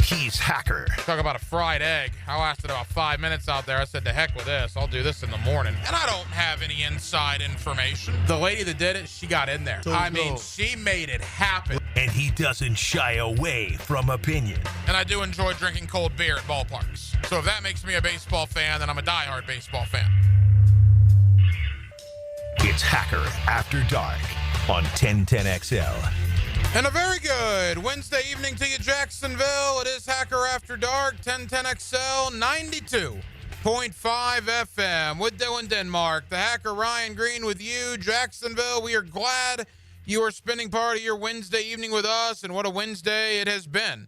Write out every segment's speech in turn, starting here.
He's Hacker. Talk about a fried egg. I lasted about 5 minutes out there. I said, to heck with this. I'll do this in the morning. And I don't have any inside information. The lady that did it, she got in there. She made it happen. And he doesn't shy away from opinion. And I do enjoy drinking cold beer at ballparks. So if that makes me a baseball fan, then I'm a diehard baseball fan. It's Hacker After Dark on 1010XL. And a very good Wednesday evening to you, Jacksonville. It is Hacker After Dark, 1010XL, 92.5 FM with Dylan Denmark. The Hacker Ryan Green with you, Jacksonville. We are glad you are spending part of your Wednesday evening with us, and what a Wednesday it has been.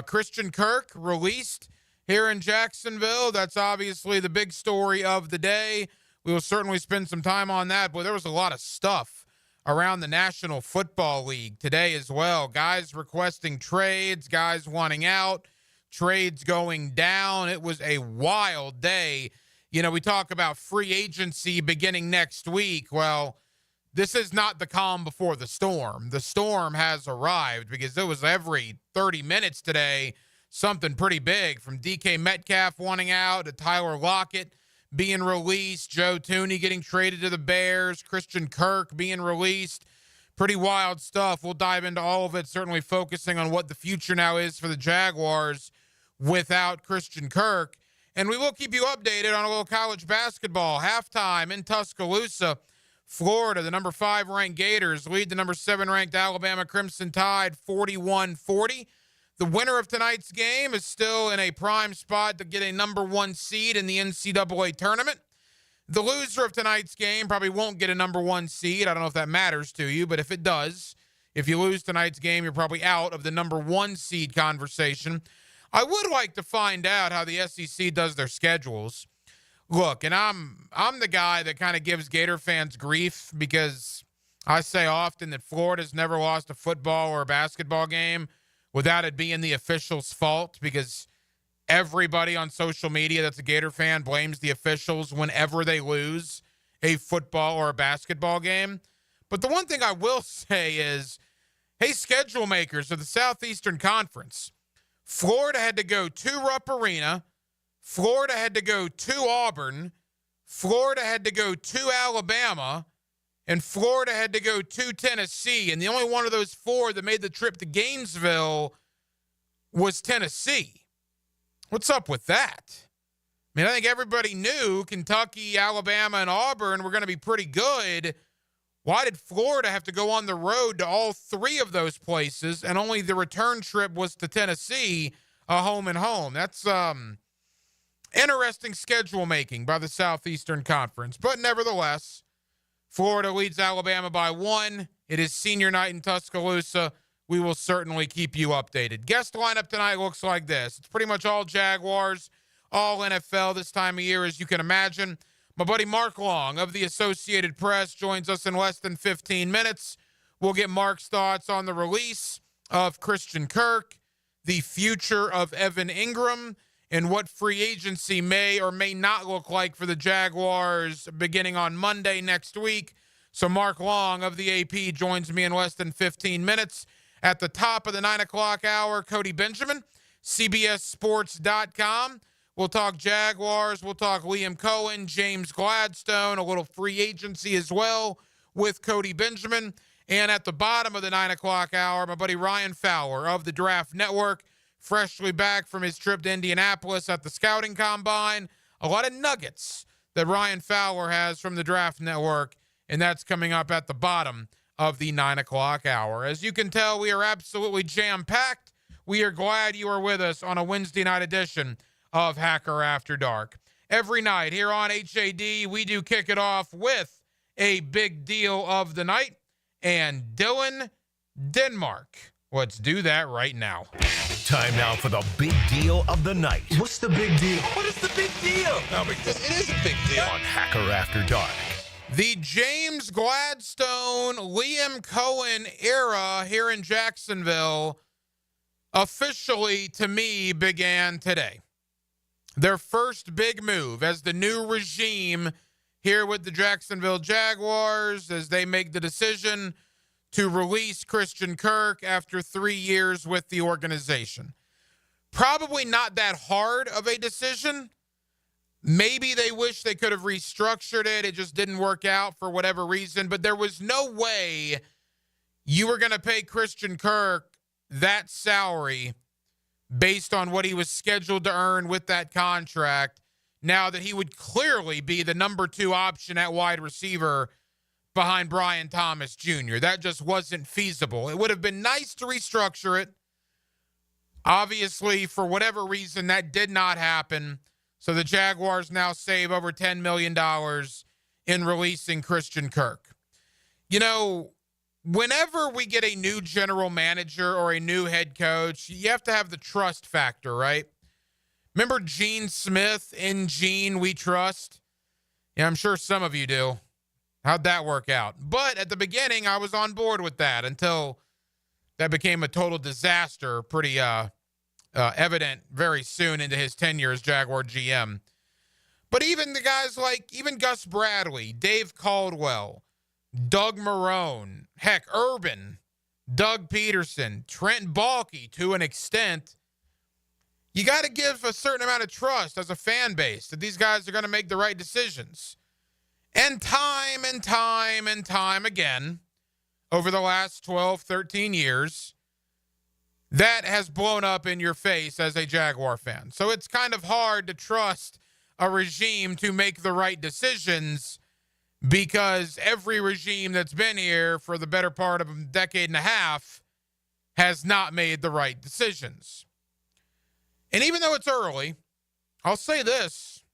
Christian Kirk released here in Jacksonville. That's obviously the big story of the day. We will certainly spend some time on that, but there was a lot of stuff around the National Football League today as well. Guys requesting trades, guys wanting out, trades going down. It was a wild day. You know, we talk about free agency beginning next week. Well, this is not the calm before the storm. The storm has arrived because it was every 30 minutes today something pretty big, from DK Metcalf wanting out to Tyler Lockett being released, Joe Thuney getting traded to the Bears, Christian Kirk being released. Pretty wild stuff. We'll dive into all of it, certainly focusing on what the future now is for the Jaguars without Christian Kirk. And we will keep you updated on a little college basketball. Halftime in Tuscaloosa, Florida, the number 5 ranked Gators lead the number 7 ranked Alabama Crimson Tide 41-40. The winner of tonight's game is still in a prime spot to get a number 1 seed in the NCAA tournament. The loser of tonight's game probably won't get a number 1 seed. I don't know if that matters to you, but if it does, if you lose tonight's game, you're probably out of the number 1 seed conversation. I would like to find out how the SEC does their schedules. Look, and I'm the guy that kind of gives Gator fans grief because I say often that Florida's never lost a football or a basketball game without it being the officials' fault, because everybody on social media that's a Gator fan blames the officials whenever they lose a football or a basketball game. But the one thing I will say is, hey, schedule makers of the Southeastern Conference, Florida had to go to Rupp Arena, Florida had to go to Auburn, Florida had to go to Alabama, and Florida had to go to Tennessee. And the only one of those 4 that made the trip to Gainesville was Tennessee. What's up with that? I mean, I think everybody knew Kentucky, Alabama, and Auburn were going to be pretty good. Why did Florida have to go on the road to all 3 of those places, and only the return trip was to Tennessee, a home and home? That's interesting schedule making by the Southeastern Conference. But nevertheless, Florida leads Alabama by 1. It is senior night in Tuscaloosa. We will certainly keep you updated. Guest lineup tonight looks like this. It's pretty much all Jaguars, all NFL this time of year, as you can imagine. My buddy Mark Long of the Associated Press joins us in less than 15 minutes. We'll get Mark's thoughts on the release of Christian Kirk, the future of Evan Ingram, and what free agency may or may not look like for the Jaguars beginning on Monday next week. So Mark Long of the AP joins me in less than 15 minutes. At the top of the 9 o'clock hour, Cody Benjamin, CBSSports.com. We'll talk Jaguars. We'll talk Liam Cohen, James Gladstone, a little free agency as well with Cody Benjamin. And at the bottom of the 9 o'clock hour, my buddy Ryan Fowler of the Draft Network, freshly back from his trip to Indianapolis at the Scouting Combine. A lot of nuggets that Ryan Fowler has from the Draft Network, and that's coming up at the bottom of the 9 o'clock hour. As you can tell, we are absolutely jam-packed. We are glad you are with us on a Wednesday night edition of Hacker After Dark. Every night here on HAD, we do kick it off with a big deal of the night. And Dylan Denmark, let's do that right now. Time now for the big deal of the night. What's the big deal? What is the big deal? No, because it is a big deal. On Hacker After Dark. The James Gladstone, Liam Cohen era here in Jacksonville officially, to me, began today. Their first big move as the new regime here with the Jacksonville Jaguars, as they make the decision to release Christian Kirk after 3 years with the organization. Probably not that hard of a decision. Maybe they wish they could have restructured it. It just didn't work out for whatever reason. But there was no way you were going to pay Christian Kirk that salary based on what he was scheduled to earn with that contract, now that he would clearly be the number 2 option at wide receiver behind Brian Thomas Jr. That just wasn't feasible. It would have been nice to restructure it. Obviously, for whatever reason, that did not happen. So the Jaguars now save over $10 million in releasing Christian Kirk. You know, whenever we get a new general manager or a new head coach, you have to have the trust factor, right? Remember Gene Smith, in Gene We Trust? Yeah, I'm sure some of you do. How'd that work out? But at the beginning, I was on board with that until that became a total disaster, pretty evident very soon into his tenure as Jaguar GM. But even the guys like, even Gus Bradley, Dave Caldwell, Doug Marrone, heck, Urban, Doug Peterson, Trent Baalke, to an extent, you got to give a certain amount of trust as a fan base that these guys are going to make the right decisions. And time and time and time again, over the last 12, 13 years, that has blown up in your face as a Jaguar fan. So it's kind of hard to trust a regime to make the right decisions, because every regime that's been here for the better part of a decade and a half has not made the right decisions. And even though it's early, I'll say this.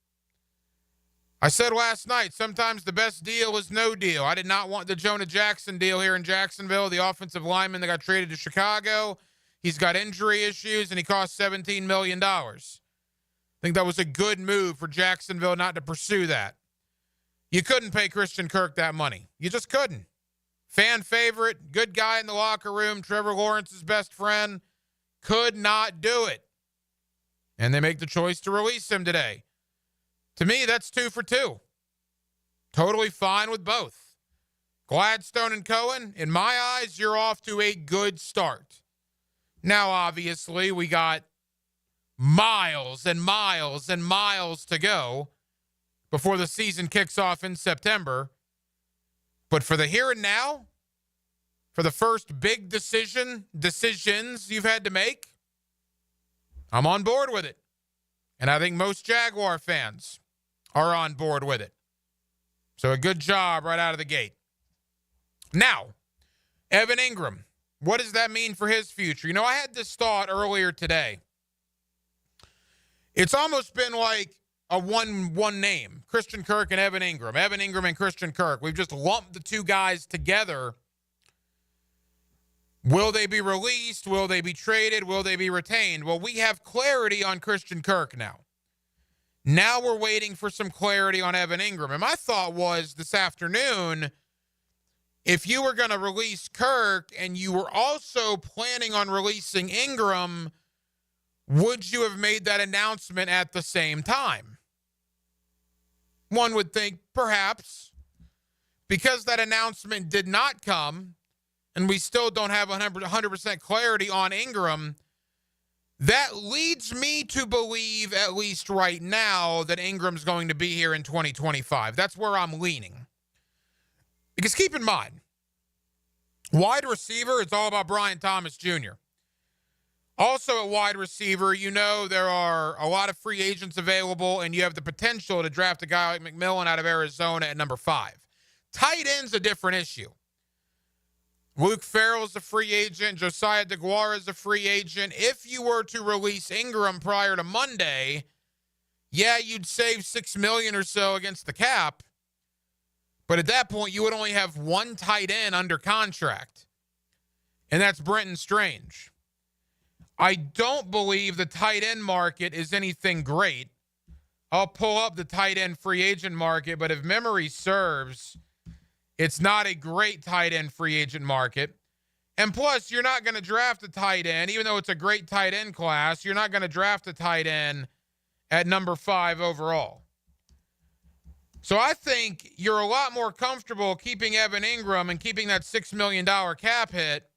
I said last night, sometimes the best deal is no deal. I did not want the Jonah Jackson deal here in Jacksonville, the offensive lineman that got traded to Chicago. He's got injury issues, and he cost $17 million. I think that was a good move for Jacksonville not to pursue that. You couldn't pay Christian Kirk that money. You just couldn't. Fan favorite, good guy in the locker room, Trevor Lawrence's best friend, could not do it. And they make the choice to release him today. To me, that's 2 for 2. Totally fine with both. Gladstone and Cohen, in my eyes, you're off to a good start. Now, obviously, we got miles and miles and miles to go before the season kicks off in September. But for the here and now, for the first big decisions you've had to make, I'm on board with it. And I think most Jaguar fans are on board with it. So a good job right out of the gate. Now, Evan Ingram, what does that mean for his future? You know, I had this thought earlier today. It's almost been like a one name, Christian Kirk and Evan Ingram. Evan Ingram and Christian Kirk. We've just lumped the two guys together. Will they be released? Will they be traded? Will they be retained? Well, we have clarity on Christian Kirk now. Now we're waiting for some clarity on Evan Ingram. And my thought was this afternoon, if you were going to release Kirk and you were also planning on releasing Ingram, would you have made that announcement at the same time? One would think perhaps, because that announcement did not come and we still don't have 100% clarity on Ingram, that leads me to believe, at least right now, that Ingram's going to be here in 2025. That's where I'm leaning. Because keep in mind, wide receiver, it's all about Brian Thomas Jr. Also at wide receiver, you know there are a lot of free agents available, and you have the potential to draft a guy like McMillan out of Arizona at number 5. Tight end's a different issue. Luke Farrell's a free agent. Josiah DeGuara is a free agent. If you were to release Ingram prior to Monday, yeah, you'd save $6 million or so against the cap. But at that point, you would only have one tight end under contract, and that's Brenton Strange. I don't believe the tight end market is anything great. I'll pull up the tight end free agent market, but if memory serves, it's not a great tight end free agent market. And plus, you're not going to draft a tight end, even though it's a great tight end class, you're not going to draft a tight end at number 5 overall. So I think you're a lot more comfortable keeping Evan Ingram and keeping that $6 million cap hit,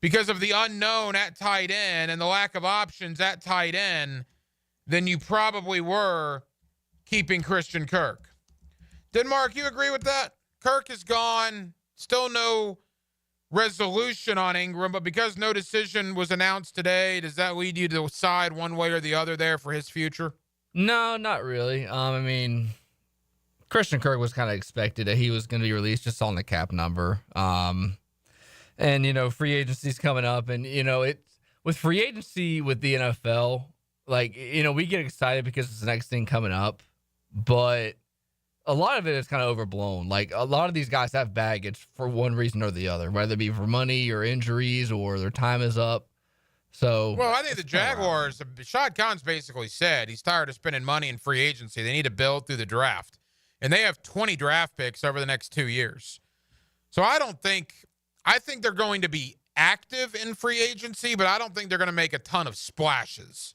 because of the unknown at tight end and the lack of options at tight end than you probably were keeping Christian Kirk. Denmark, you agree with that? Kirk is gone. Still no resolution on Ingram, but because no decision was announced today, does that lead you to side one way or the other there for his future? No, not really. I mean, Christian Kirk was kind of expected that he was going to be released just on the cap number. And, free agency's coming up. And, with free agency with the NFL, we get excited because it's the next thing coming up. But a lot of it is kind of overblown. Like, a lot of these guys have baggage for one reason or the other, whether it be for money or injuries or their time is up. So, well, I think the Jaguars, Shad Khan's basically said he's tired of spending money in free agency. They need to build through the draft. And they have 20 draft picks over the next 2 years. So I think they're going to be active in free agency, but I don't think they're going to make a ton of splashes.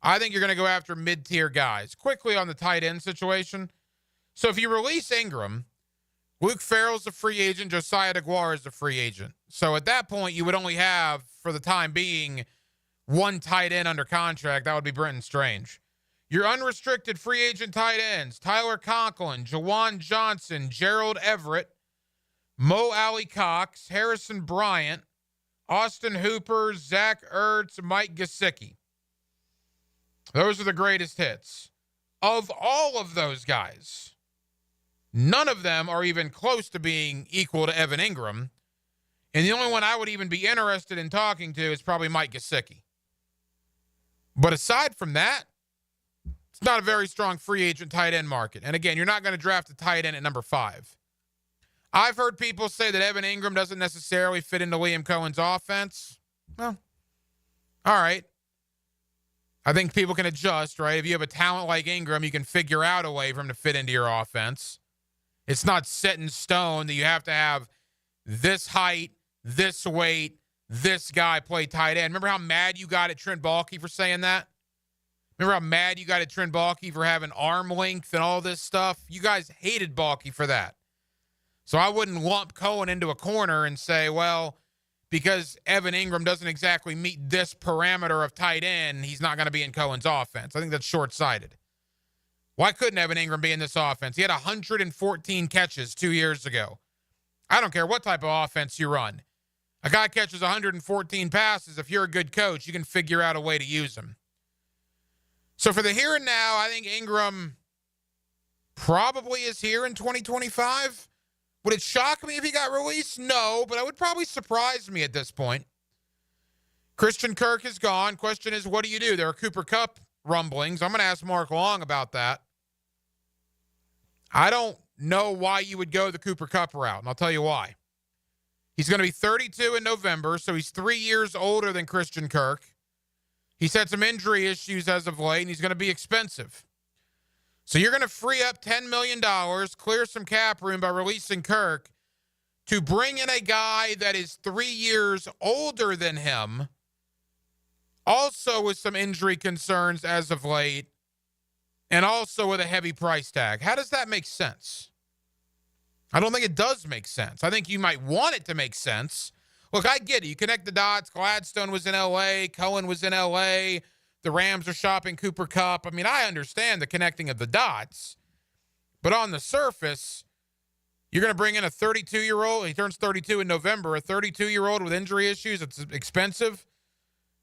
I think you're going to go after mid-tier guys. Quickly on the tight end situation. So if you release Ingram, Luke Farrell's a free agent, Josiah Jaguars is a free agent. So at that point, you would only have, for the time being, one tight end under contract. That would be Brenton Strange. Your unrestricted free agent tight ends, Tyler Conklin, Jawan Johnson, Gerald Everett, Mo Alley Cox, Harrison Bryant, Austin Hooper, Zach Ertz, Mike Gesicki. Those are the greatest hits. Of all of those guys, none of them are even close to being equal to Evan Ingram. And the only one I would even be interested in talking to is probably Mike Gesicki. But aside from that, it's not a very strong free agent tight end market. And again, you're not going to draft a tight end at number 5. I've heard people say that Evan Ingram doesn't necessarily fit into Liam Cohen's offense. Well, all right. I think people can adjust, right? If you have a talent like Ingram, you can figure out a way for him to fit into your offense. It's not set in stone that you have to have this height, this weight, this guy play tight end. Remember how mad you got at Trent Baalke for saying that? Remember how mad you got at Trent Baalke for having arm length and all this stuff? You guys hated Baalke for that. So I wouldn't lump Cohen into a corner and say, well, because Evan Ingram doesn't exactly meet this parameter of tight end, he's not going to be in Cohen's offense. I think that's short-sighted. Why couldn't Evan Ingram be in this offense? He had 114 catches 2 years ago. I don't care what type of offense you run. A guy catches 114 passes. If you're a good coach, you can figure out a way to use him. So for the here and now, I think Ingram probably is here in 2025. Would it shock me if he got released? No, but it would probably surprise me at this point. Christian Kirk is gone. Question is, what do you do? There are Cooper Kupp rumblings. I'm going to ask Mark Long about that. I don't know why you would go the Cooper Kupp route, and I'll tell you why. He's going to be 32 in November, so he's 3 years older than Christian Kirk. He's had some injury issues as of late, and he's going to be expensive. So you're going to free up $10 million, clear some cap room by releasing Kirk to bring in a guy that is 3 years older than him, also with some injury concerns as of late, and also with a heavy price tag. How does that make sense? I don't think it does make sense. I think you might want it to make sense. Look, I get it. You connect the dots. Gladstone was in L.A. Cohen was in L.A. The Rams are shopping Cooper Kupp. I mean, I understand the connecting of the dots. But on the surface, you're going to bring in a 32-year-old. He turns 32 in November. A 32-year-old with injury issues. It's expensive.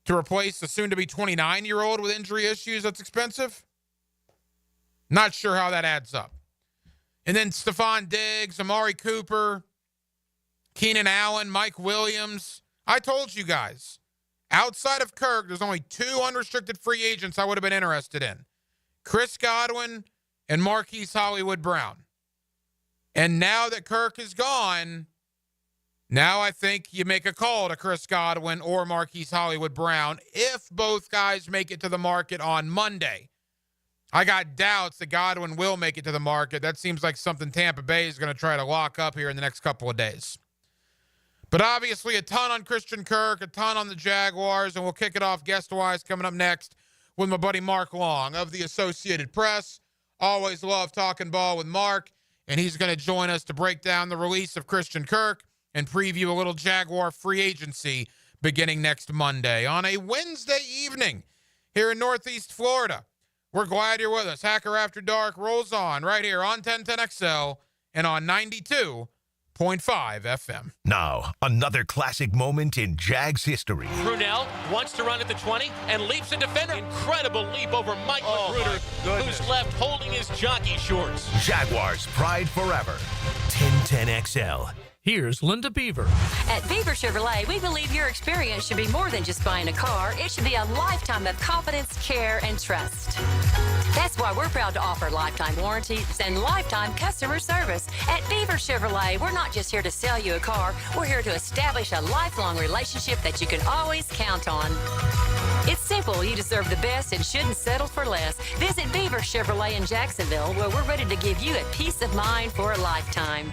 To replace a soon-to-be 29-year-old with injury issues, that's expensive. Not sure how that adds up. And then Stephon Diggs, Amari Cooper, Keenan Allen, Mike Williams. I told you guys, outside of Kirk, there's only 2 unrestricted free agents I would have been interested in. Chris Godwin and Marquise Hollywood Brown. And now that Kirk is gone, now I think you make a call to Chris Godwin or Marquise Hollywood Brown if both guys make it to the market on Monday. I got doubts that Godwin will make it to the market. That seems like something Tampa Bay is going to try to lock up here in the next couple of days. But obviously a ton on Christian Kirk, a ton on the Jaguars, and we'll kick it off guest-wise coming up next with my buddy Mark Long of the Associated Press. Always love talking ball with Mark, and he's going to join us to break down the release of Christian Kirk and preview a little Jaguar free agency beginning next Monday on a Wednesday evening here in Northeast Florida. We're glad you're with us. Hacker After Dark rolls on right here on 1010XL and on 92.5 FM. Now, another classic moment in Jags history. Brunell wants to run at the 20 and leaps a defender. Incredible leap over Mike Magruder, who's left holding his jockey shorts. Jaguars pride forever. 1010XL. Here's Linda Beaver. At Beaver Chevrolet, we believe your experience should be more than just buying a car. It should be a lifetime of confidence, care, and trust. That's why we're proud to offer lifetime warranties and lifetime customer service. At Beaver Chevrolet, we're not just here to sell you a car. We're here to establish a lifelong relationship that you can always count on. It's simple. You deserve the best and shouldn't settle for less. Visit Beaver Chevrolet in Jacksonville, where we're ready to give you a peace of mind for a lifetime.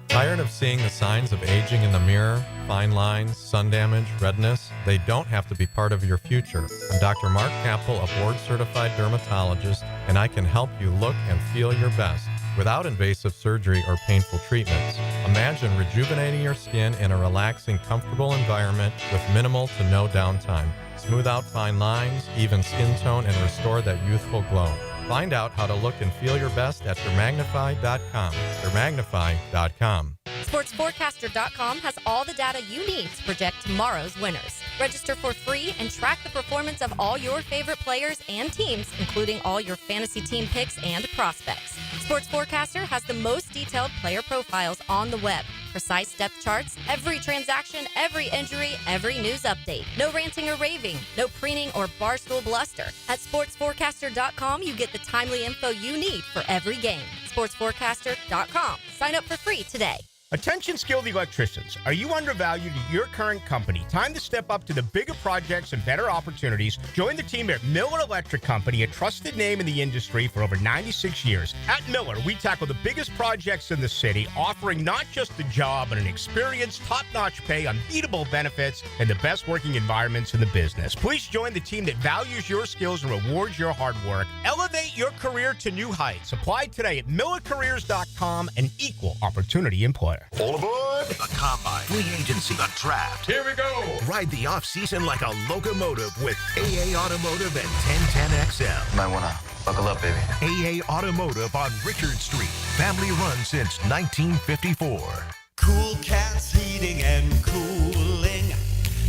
Tired of seeing the signs of aging in the mirror? Fine lines, sun damage, redness? They don't have to be part of your future. I'm Dr. Mark Capel, a board-certified dermatologist, and I can help you look and feel your best without invasive surgery or painful treatments. Imagine rejuvenating your skin in a relaxing, comfortable environment with minimal to no downtime. Smooth out fine lines, even skin tone, and restore that youthful glow. Find out how to look and feel your best at Dermagnify.com. Dermagnify.com. SportsForecaster.com has all the data you need to project tomorrow's winners. Register for free and track the performance of all your favorite players and teams, including all your fantasy team picks and prospects. Sports Forecaster has the most detailed player profiles on the web. Precise depth charts, every transaction, every injury, every news update. No ranting or raving, no preening or barstool bluster. At SportsForecaster.com, you get the timely info you need for every game. SportsForecaster.com. Sign up for free today. Attention skilled electricians. Are you undervalued at your current company? Time to step up to the bigger projects and better opportunities. Join the team at Miller Electric Company, a trusted name in the industry for over 96 years. At Miller, we tackle the biggest projects in the city, offering not just the job, but an experienced, top-notch pay, unbeatable benefits, and the best working environments in the business. Please join the team that values your skills and rewards your hard work. Elevate your career to new heights. Apply today at millercareers.com, an equal opportunity employer. All aboard! The Combine, Free Agency, the Draft. Here we go. Ride the off-season like a locomotive with AA Automotive and 1010XL. Might want to buckle up, baby. AA Automotive on Richard Street. Family run since 1954. Cool Cats Heating and Cooling.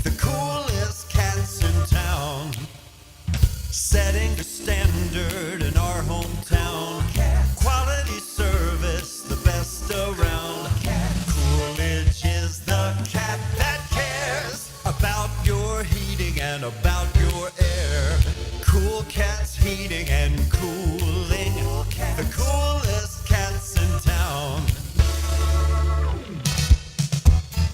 The coolest cats in town. Setting the standard in our hometown. Quality service, the best around. Coolidge is the cat that cares about your heating and about your air. Cool Cats Heating and Cooling. The coolest cats in town.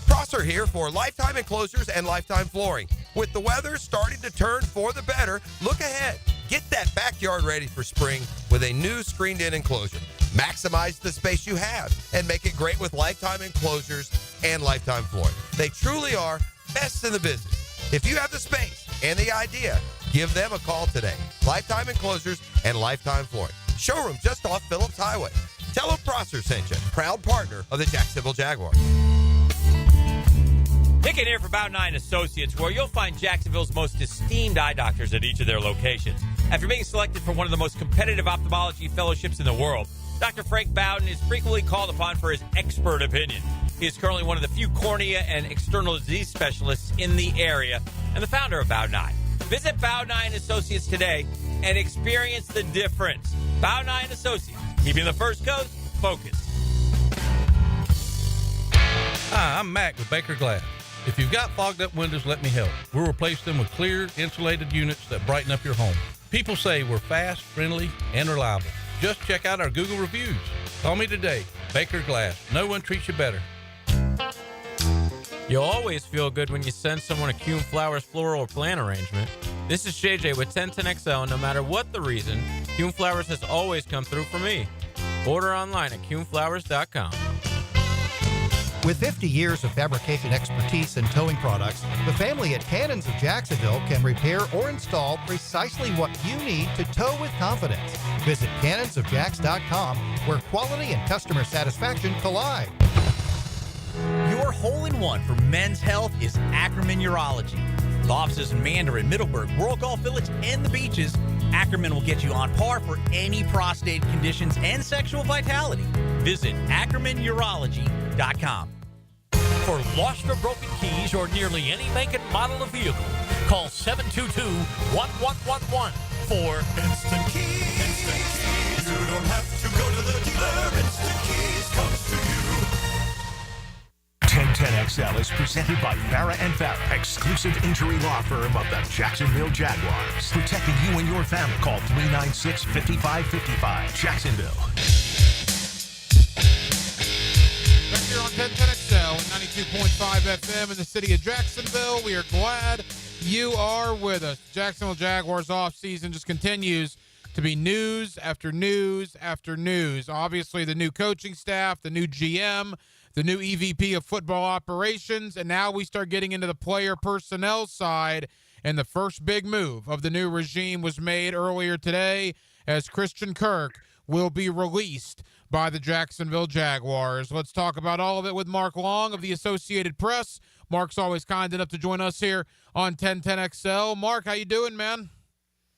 Prosser here for Lifetime Enclosures and Lifetime Flooring. With the weather starting to turn for the better, look ahead. Get that backyard ready for spring with a new screened-in enclosure. Maximize the space you have and make it great with Lifetime Enclosures and Lifetime Flooring. They truly are best in the business. If you have the space and the idea, give them a call today. Lifetime Enclosures and Lifetime Flooring. Showroom just off Phillips Highway. Tell them Prosser sent you. Proud partner of the Jacksonville Jaguars. Pick it here for Bow 9 Associates, where you'll find Jacksonville's most esteemed eye doctors at each of their locations. After being selected for one of the most competitive ophthalmology fellowships in the world, Dr. Frank Bowden is frequently called upon for his expert opinion. He is currently one of the few cornea and external disease specialists in the area and the founder of Bow 9. Visit Bow 9 Associates today and experience the difference. Bow 9 Associates, keeping the First Coast focused. Hi, I'm Mac with Baker Glass. If you've got fogged up windows, let me help. We'll replace them with clear, insulated units that brighten up your home. People say we're fast, friendly, and reliable. Just check out our Google reviews. Call me today. Baker Glass. No one treats you better. You'll always feel good when you send someone a Kuhn Flowers floral or plant arrangement. This is JJ with 1010XL, and no matter what the reason, Kuhn Flowers has always come through for me. Order online at KuhnFlowers.com. With 50 years of fabrication expertise in towing products, the family at Cannons of Jacksonville can repair or install precisely what you need to tow with confidence. Visit cannonsofjacks.com, where quality and customer satisfaction collide. Your hole-in-one for men's health is Ackerman Urology. With offices in Mandarin, Middleburg, World Golf Village, and the beaches, Ackerman will get you on par for any prostate conditions and sexual vitality. Visit AckermanUrology.com. For lost or broken keys or nearly any make and model of vehicle, call 722-1111 for Instant Keys. Instant Keys. You don't have to go to the dealer. Instant Keys comes to you. 1010XL is presented by Farah & Farah, exclusive injury law firm of the Jacksonville Jaguars. Protecting you and your family. Call 396-5555. Jacksonville. Back here on 1010XL and 92.5 FM in the city of Jacksonville. We are glad you are with us. Jacksonville Jaguars offseason just continues to be news after news after news. Obviously, the new coaching staff, the new GM, the new EVP of football operations, and now we start getting into the player personnel side. And the first big move of the new regime was made earlier today as Christian Kirk will be released by the Jacksonville Jaguars. Let's talk about all of it with Mark Long of the Associated Press. Mark's always kind enough to join us here on 1010XL. Mark, how you doing, man?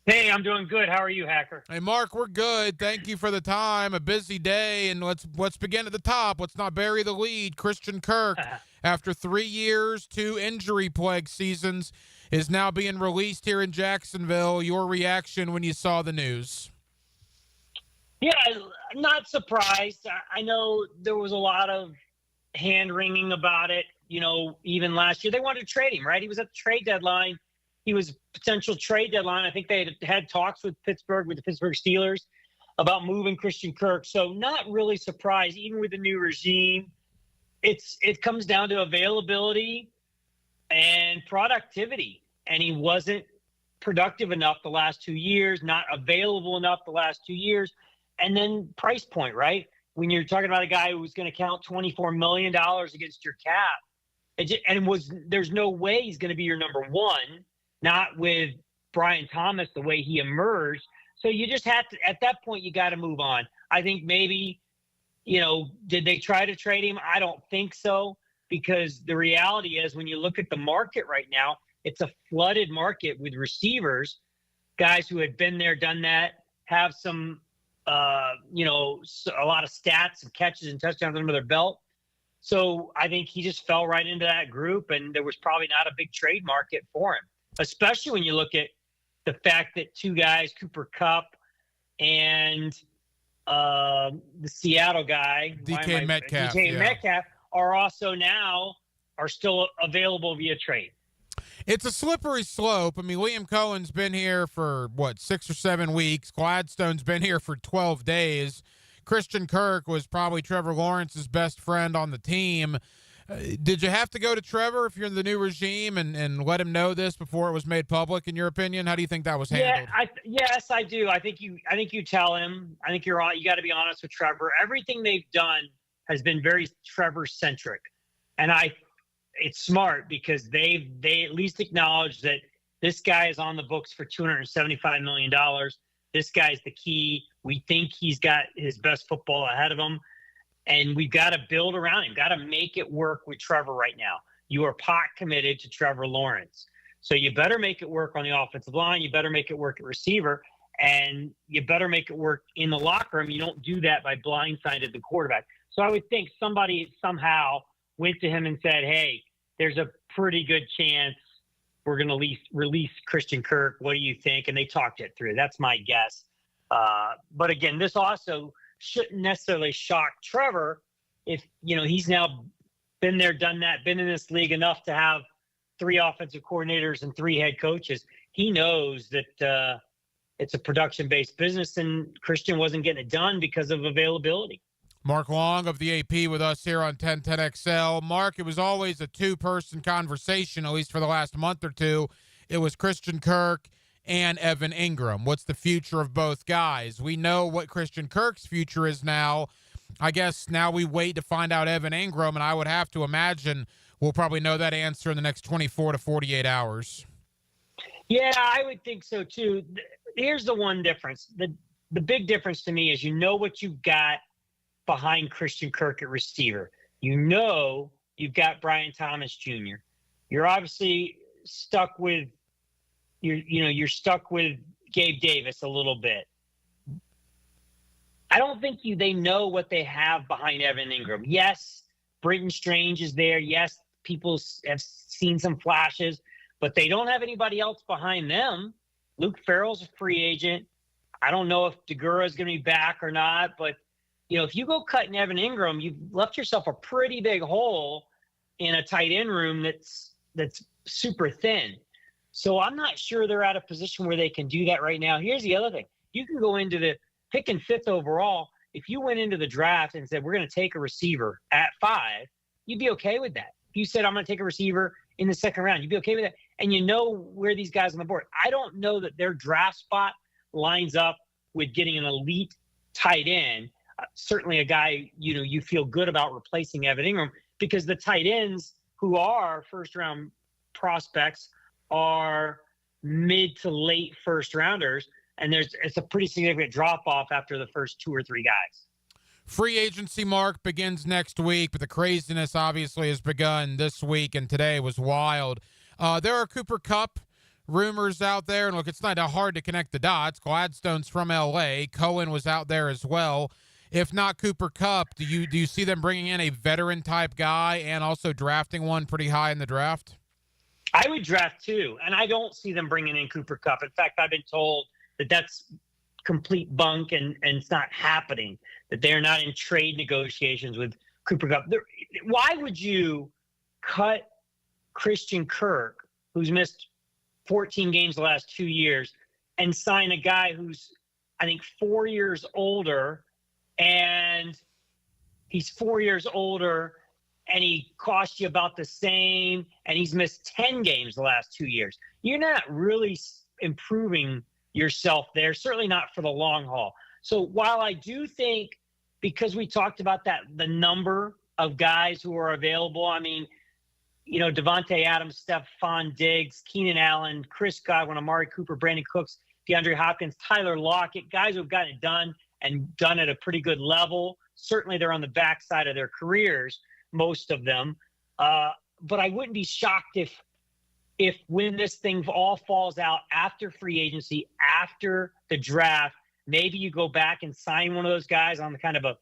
Hey, I'm doing good. How are you, Hacker? Hey, Mark, we're good. Thank you for the time. A busy day, and let's begin at the top. Let's not bury the lead. Christian Kirk, after 3 years, 2 injury-plagued seasons, is now being released here in Jacksonville. Your reaction when you saw the news? Yeah, not surprised. I know there was a lot of hand-wringing about it, even last year. They wanted to trade him, right? He was at the trade deadline. He was potential trade deadline. I think they had talks with the Pittsburgh Steelers about moving Christian Kirk. So not really surprised, even with the new regime. It comes down to availability and productivity. And he wasn't productive enough the last 2 years, not available enough the last 2 years. And then price point, right? When you're talking about a guy who's going to count $24 million against your cap, there's no way he's going to be your number one. Not with Brian Thomas, the way he emerged. So you just have to, at that point, you got to move on. I think maybe, did they try to trade him? I don't think so, because the reality is when you look at the market right now, it's a flooded market with receivers, guys who had been there, done that, have some, a lot of stats and catches and touchdowns under their belt. So I think he just fell right into that group, and there was probably not a big trade market for him. Especially when you look at the fact that 2 guys, Cooper Kupp and the Seattle guy, DK Metcalf, Metcalf, are still available via trade. It's a slippery slope. I mean, Liam Cohen's been here for, 6 or 7 weeks. Gladstone's been here for 12 days. Christian Kirk was probably Trevor Lawrence's best friend on the team. Did you have to go to Trevor if you're in the new regime and let him know this before it was made public, in your opinion? How do you think that was handled? Yes, I do. I think you tell him. I think you got to be honest with Trevor. Everything they've done has been very Trevor-centric. And it's smart because they at least acknowledge that this guy is on the books for $275 million. This guy's the key. We think he's got his best football ahead of him. And we've got to build around him, got to make it work with Trevor right now. You are pot committed to Trevor Lawrence. So you better make it work on the offensive line. You better make it work at receiver. And you better make it work in the locker room. You don't do that by blindsiding the quarterback. So I would think somebody somehow went to him and said, hey, there's a pretty good chance we're going to release Christian Kirk. What do you think? And they talked it through. That's my guess. But again, this also shouldn't necessarily shock Trevor if, he's now been there, done that, been in this league enough to have 3 offensive coordinators and 3 head coaches. He knows that it's a production-based business, and Christian wasn't getting it done because of availability. Mark Long of the AP with us here on 1010XL. Mark, it was always a 2-person conversation, at least for the last month or two. It was Christian Kirk and Evan Ingram. What's the future of both guys? We know what Christian Kirk's future is now. I guess now we wait to find out Evan Ingram, and I would have to imagine we'll probably know that answer in the next 24 to 48 hours. Yeah, I would think so too. Here's the one difference. The big difference to me is what you've got behind Christian Kirk at receiver. You know you've got Brian Thomas Jr. You're obviously stuck with you're stuck with Gabe Davis a little bit. I don't think they know what they have behind Evan Ingram. Yes, Britton Strange is there. Yes, people have seen some flashes, but they don't have anybody else behind them. Luke Farrell's a free agent. I don't know if Degura is going to be back or not, but if you go cutting Evan Ingram, you've left yourself a pretty big hole in a tight end room that's super thin. So I'm not sure they're at a position where they can do that right now. Here's the other thing. You can go into the picking 5th overall. If you went into the draft and said, we're going to take a receiver at 5, you'd be okay with that. If you said, I'm going to take a receiver in the 2nd round, you'd be okay with that. And you know where these guys on the board. I don't know that their draft spot lines up with getting an elite tight end. Certainly a guy, you feel good about replacing Evan Ingram, because the tight ends who are first-round prospects are mid to late first rounders, and it's a pretty significant drop-off after the first 2 or 3 guys. Free agency, Mark, begins next week, but the craziness obviously has begun this week, and today was wild. There are Cooper Kupp rumors out there, and look, it's not hard to connect the dots. Gladstone's from L.A. Cohen was out there as well. If not Cooper Kupp, do you see them bringing in a veteran-type guy and also drafting one pretty high in the draft? I would draft 2, and I don't see them bringing in Cooper Kupp. In fact, I've been told that that's complete bunk and it's not happening, that they're not in trade negotiations with Cooper Kupp. Why would you cut Christian Kirk, who's missed 14 games the last 2 years, and sign a guy who's, I think, 4 years older, and he's 4 years older, and he cost you about the same, and he's missed 10 games the last 2 years? You're not really improving yourself there, certainly not for the long haul. So while I do think, because we talked about that, the number of guys who are available, I mean, Devontae Adams, Stephon Diggs, Keenan Allen, Chris Godwin, Amari Cooper, Brandon Cooks, DeAndre Hopkins, Tyler Lockett, guys who've gotten it done and done at a pretty good level. Certainly they're on the backside of their careers, most of them. But I wouldn't be shocked if when this thing all falls out after free agency, after the draft, maybe you go back and sign one of those guys on the kind of a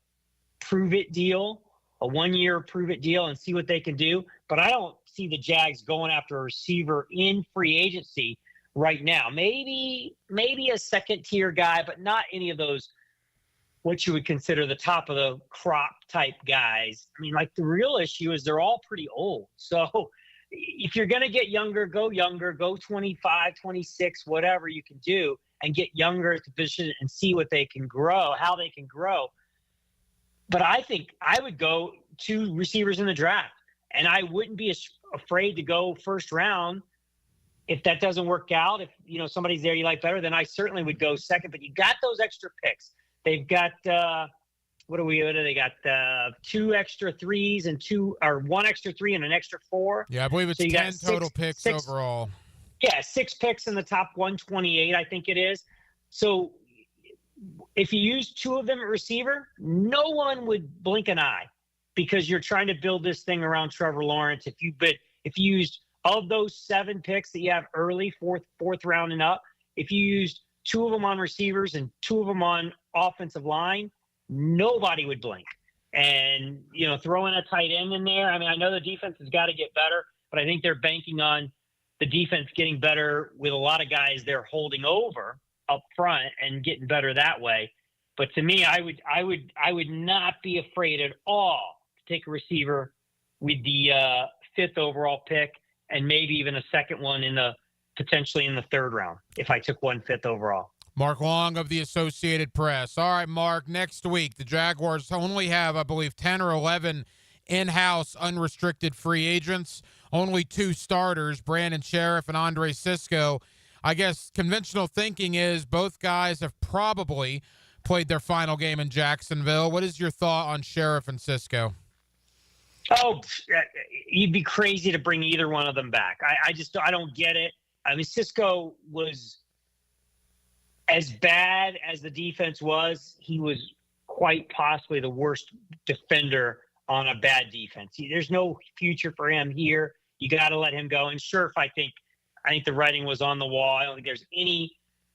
prove-it deal, a 1-year prove-it deal, and see what they can do. But I don't see the Jags going after a receiver in free agency right now. Maybe a second-tier guy, but not any of those what you would consider the top of the crop type guys. I mean, like, the real issue is they're all pretty old. So if you're going to get younger, go 25, 26, whatever you can do, and get younger at the position and see what they can grow, how they can grow. But I think I would go 2 receivers in the draft, and I wouldn't be afraid to go first round. If that doesn't work out, if somebody's there you like better, then I certainly would go second. But you got those extra picks. They've got what do they got? 2 extra 3s and 1 extra 3 and an extra 4. Yeah, I believe it's so 10 total picks overall. Yeah, 6 picks in the top 128, I think it is. So if you use 2 of them at receiver, no one would blink an eye, because you're trying to build this thing around Trevor Lawrence. If you used, of those 7 picks that you have early, fourth round and up, if you used 2 of them on receivers and 2 of them on offensive line, nobody would blink. And, throwing a tight end in there, I mean, I know the defense has got to get better, but I think they're banking on the defense getting better with a lot of guys they're holding over up front and getting better that way. But to me, I would not be afraid at all to take a receiver with the 5th overall pick, and maybe even a second one potentially in the 3rd round if I took 1 5th overall. Mark Long of the Associated Press. All right, Mark, next week the Jaguars only have, I believe, 10 or 11 in-house unrestricted free agents, only 2 starters, Brandon Sheriff and Andre Sisco. I guess conventional thinking is both guys have probably played their final game in Jacksonville. What is your thought on Sheriff and Sisco? Oh, you'd be crazy to bring either one of them back. I don't get it. I mean, Sisco was, as bad as the defense was, he was quite possibly the worst defender on a bad defense. There's no future for him here. You got to let him go. And Scherf, I think the writing was on the wall. I don't think there's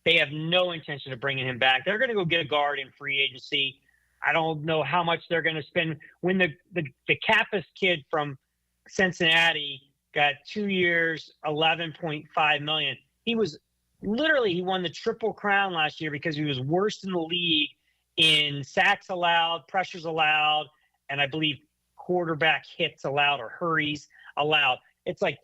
they have no intention of bringing him back. They're going to go get a guard in free agency. I don't know how much they're going to spend. When the Kappas kid from Cincinnati got 2 years, $11.5 million, he won the Triple Crown last year because he was worst in the league in sacks allowed, pressures allowed, and I believe quarterback hits allowed or hurries allowed. It's like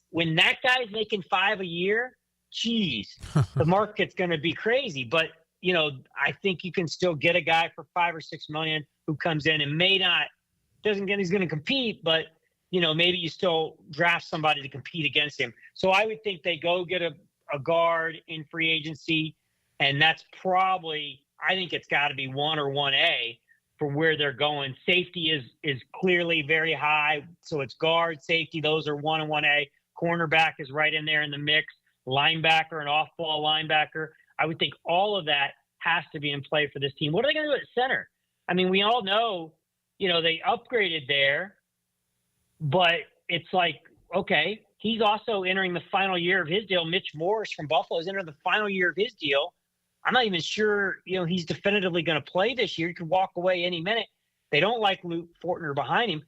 when that guy's making $5 a year, geez, the market's going to be crazy. But, I think you can still get a guy for $5 or $6 million who comes in and he's going to compete, but, maybe you still draft somebody to compete against him. So I would think they go get a guard in free agency, and that's probably, I think it's got to be 1 or 1A for where they're going. Safety is clearly very high, so it's guard, safety. Those are 1 and 1A. Cornerback is right in there in the mix. Linebacker and off-ball linebacker. I would think all of that has to be in play for this team. What are they going to do at center? I mean, we all know, they upgraded there, but it's like, okay, he's also entering the final year of his deal. Mitch Morris from Buffalo is entering the final year of his deal. I'm not even sure, he's definitively going to play this year. He could walk away any minute. They don't like Luke Fortner behind him.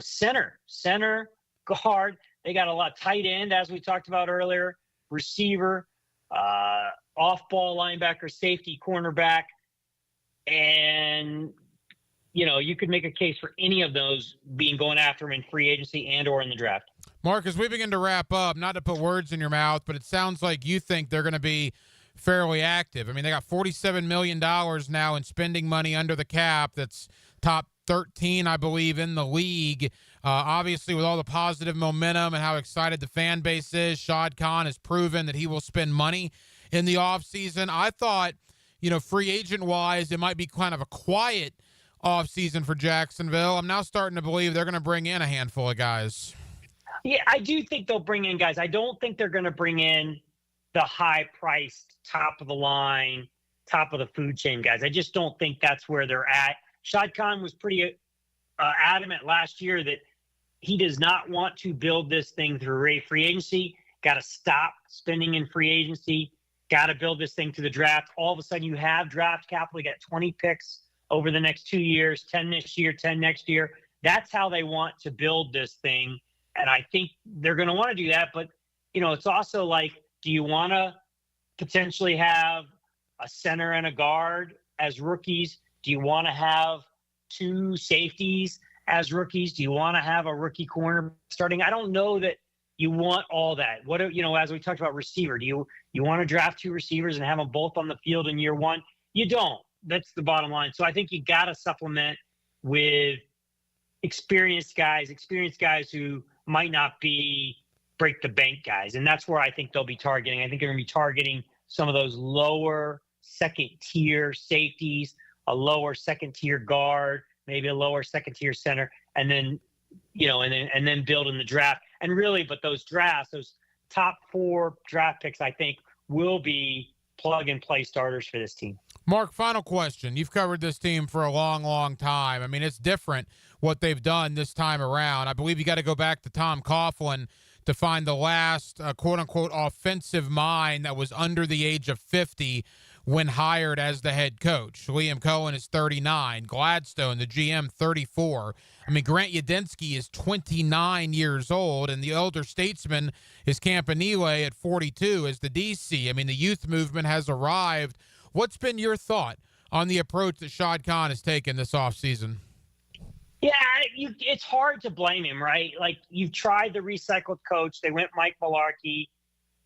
Center, guard. They got a lot tight end, as we talked about earlier, receiver, off-ball linebacker, safety, cornerback. And, you could make a case for any of those going after him in free agency and or in the draft. Mark, as we begin to wrap up, not to put words in your mouth, but it sounds like you think they're going to be fairly active. I mean, they got $47 million now in spending money under the cap. That's top 13, I believe, in the league. Obviously, with all the positive momentum and how excited the fan base is, Shad Khan has proven that he will spend money in the offseason. I thought, free agent-wise, it might be kind of a quiet offseason for Jacksonville. I'm now starting to believe they're going to bring in a handful of guys. Yeah, I do think they'll bring in guys. I don't think they're going to bring in the high-priced, top-of-the-line, top-of-the-food chain guys. I just don't think that's where they're at. Shad Khan was pretty adamant last year that he does not want to build this thing through free agency. Got to stop spending in free agency. Got to build this thing to the draft. All of a sudden, you have draft capital. You got 20 picks over the next 2 years, 10 this year, 10 next year. That's how they want to build this thing. And I think they're going to want to do that. But, it's also like, do you want to potentially have a center and a guard as rookies? Do you want to have 2 safeties as rookies? Do you want to have a rookie corner starting? I don't know that you want all that. What, as we talked about receiver, do you want to draft 2 receivers and have them both on the field in year one? You don't. That's the bottom line. So I think you got to supplement with experienced guys who might not be break the bank guys. And that's where I think they'll be targeting. I think they're going to be targeting some of those lower second tier safeties, a lower second tier guard, maybe a lower second tier center, and then, and then build in the draft. And really, but those drafts, those top 4 draft picks, I think will be plug and play starters for this team. Mark, final question. You've covered this team for a long, long time. I mean, it's different what they've done this time around. I believe you got to go back to Tom Coughlin to find the last quote-unquote offensive mind that was under the age of 50 when hired as the head coach. Liam Cohen is 39. Gladstone, the GM, 34. I mean, Grant Yadinsky is 29 years old, and the elder statesman is Campanile at 42 as the DC. I mean, the youth movement has arrived. What's been your thought on the approach that Shad Khan has taken this offseason? Yeah, it's hard to blame him, right? Like, you've tried the recycled coach. They went Mike Mularkey.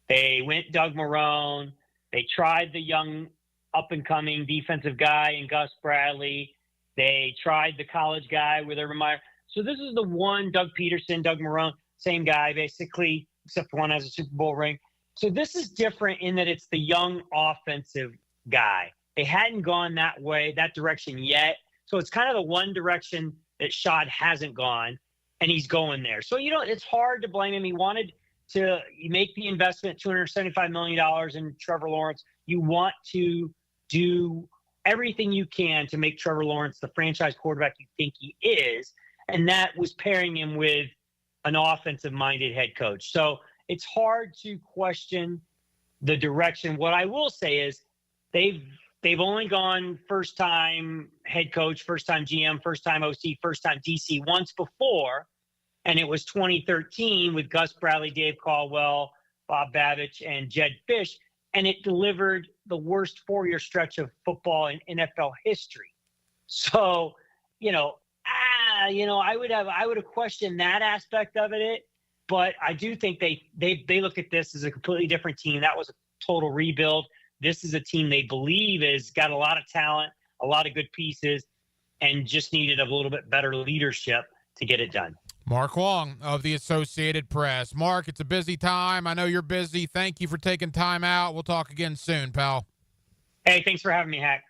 They went Doug Marrone. They tried the young up-and-coming defensive guy in Gus Bradley. They tried the college guy with Urban Meyer. So this is the one, Doug Peterson, Doug Marrone, same guy basically, except one has a Super Bowl ring. So this is different in that it's the young offensive guy. They hadn't gone that way, that direction yet. So it's kind of the one direction that Shad hasn't gone, and he's going there. So, it's hard to blame him. He wanted to make the investment, $275 million in Trevor Lawrence. You want to do everything you can to make Trevor Lawrence the franchise quarterback you think he is. And that was pairing him with an offensive-minded head coach. So it's hard to question the direction. What I will say is they've only gone first-time head coach, first-time GM, first-time OC, first-time DC once before, and it was 2013 with Gus Bradley, Dave Caldwell, Bob Babich, and Jed Fish, and it delivered the worst 4-year stretch of football in NFL history. So, I would have questioned that aspect of it, but I do think they look at this as a completely different team. That was a total rebuild. This is a team they believe has got a lot of talent, a lot of good pieces, and just needed a little bit better leadership to get it done. Mark Wong of the Associated Press. Mark, it's a busy time. I know you're busy. Thank you for taking time out. We'll talk again soon, pal. Hey, thanks for having me, Hack.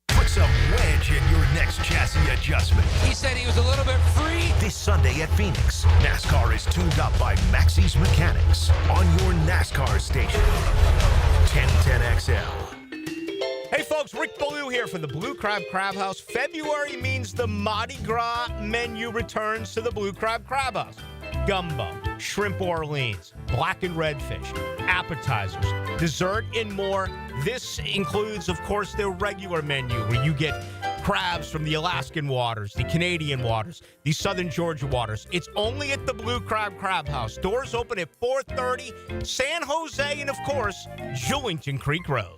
Put some wedge in your next chassis adjustment. He said he was a little bit free. This Sunday at Phoenix, NASCAR is tuned up by Maxie's Mechanics on your NASCAR station. 1010XL. Hey folks, Rick Ballou here from the Blue Crab Crab House. February means the Mardi Gras menu returns to the Blue Crab Crab House. Gumbo, shrimp Orleans, blackened redfish, appetizers, dessert, and more. This includes, of course, their regular menu where you get crabs from the Alaskan waters, the Canadian waters, the Southern Georgia waters. It's only at the Blue Crab Crab House. Doors open at 4:30, San Jose, and of course, Jewington Creek Road.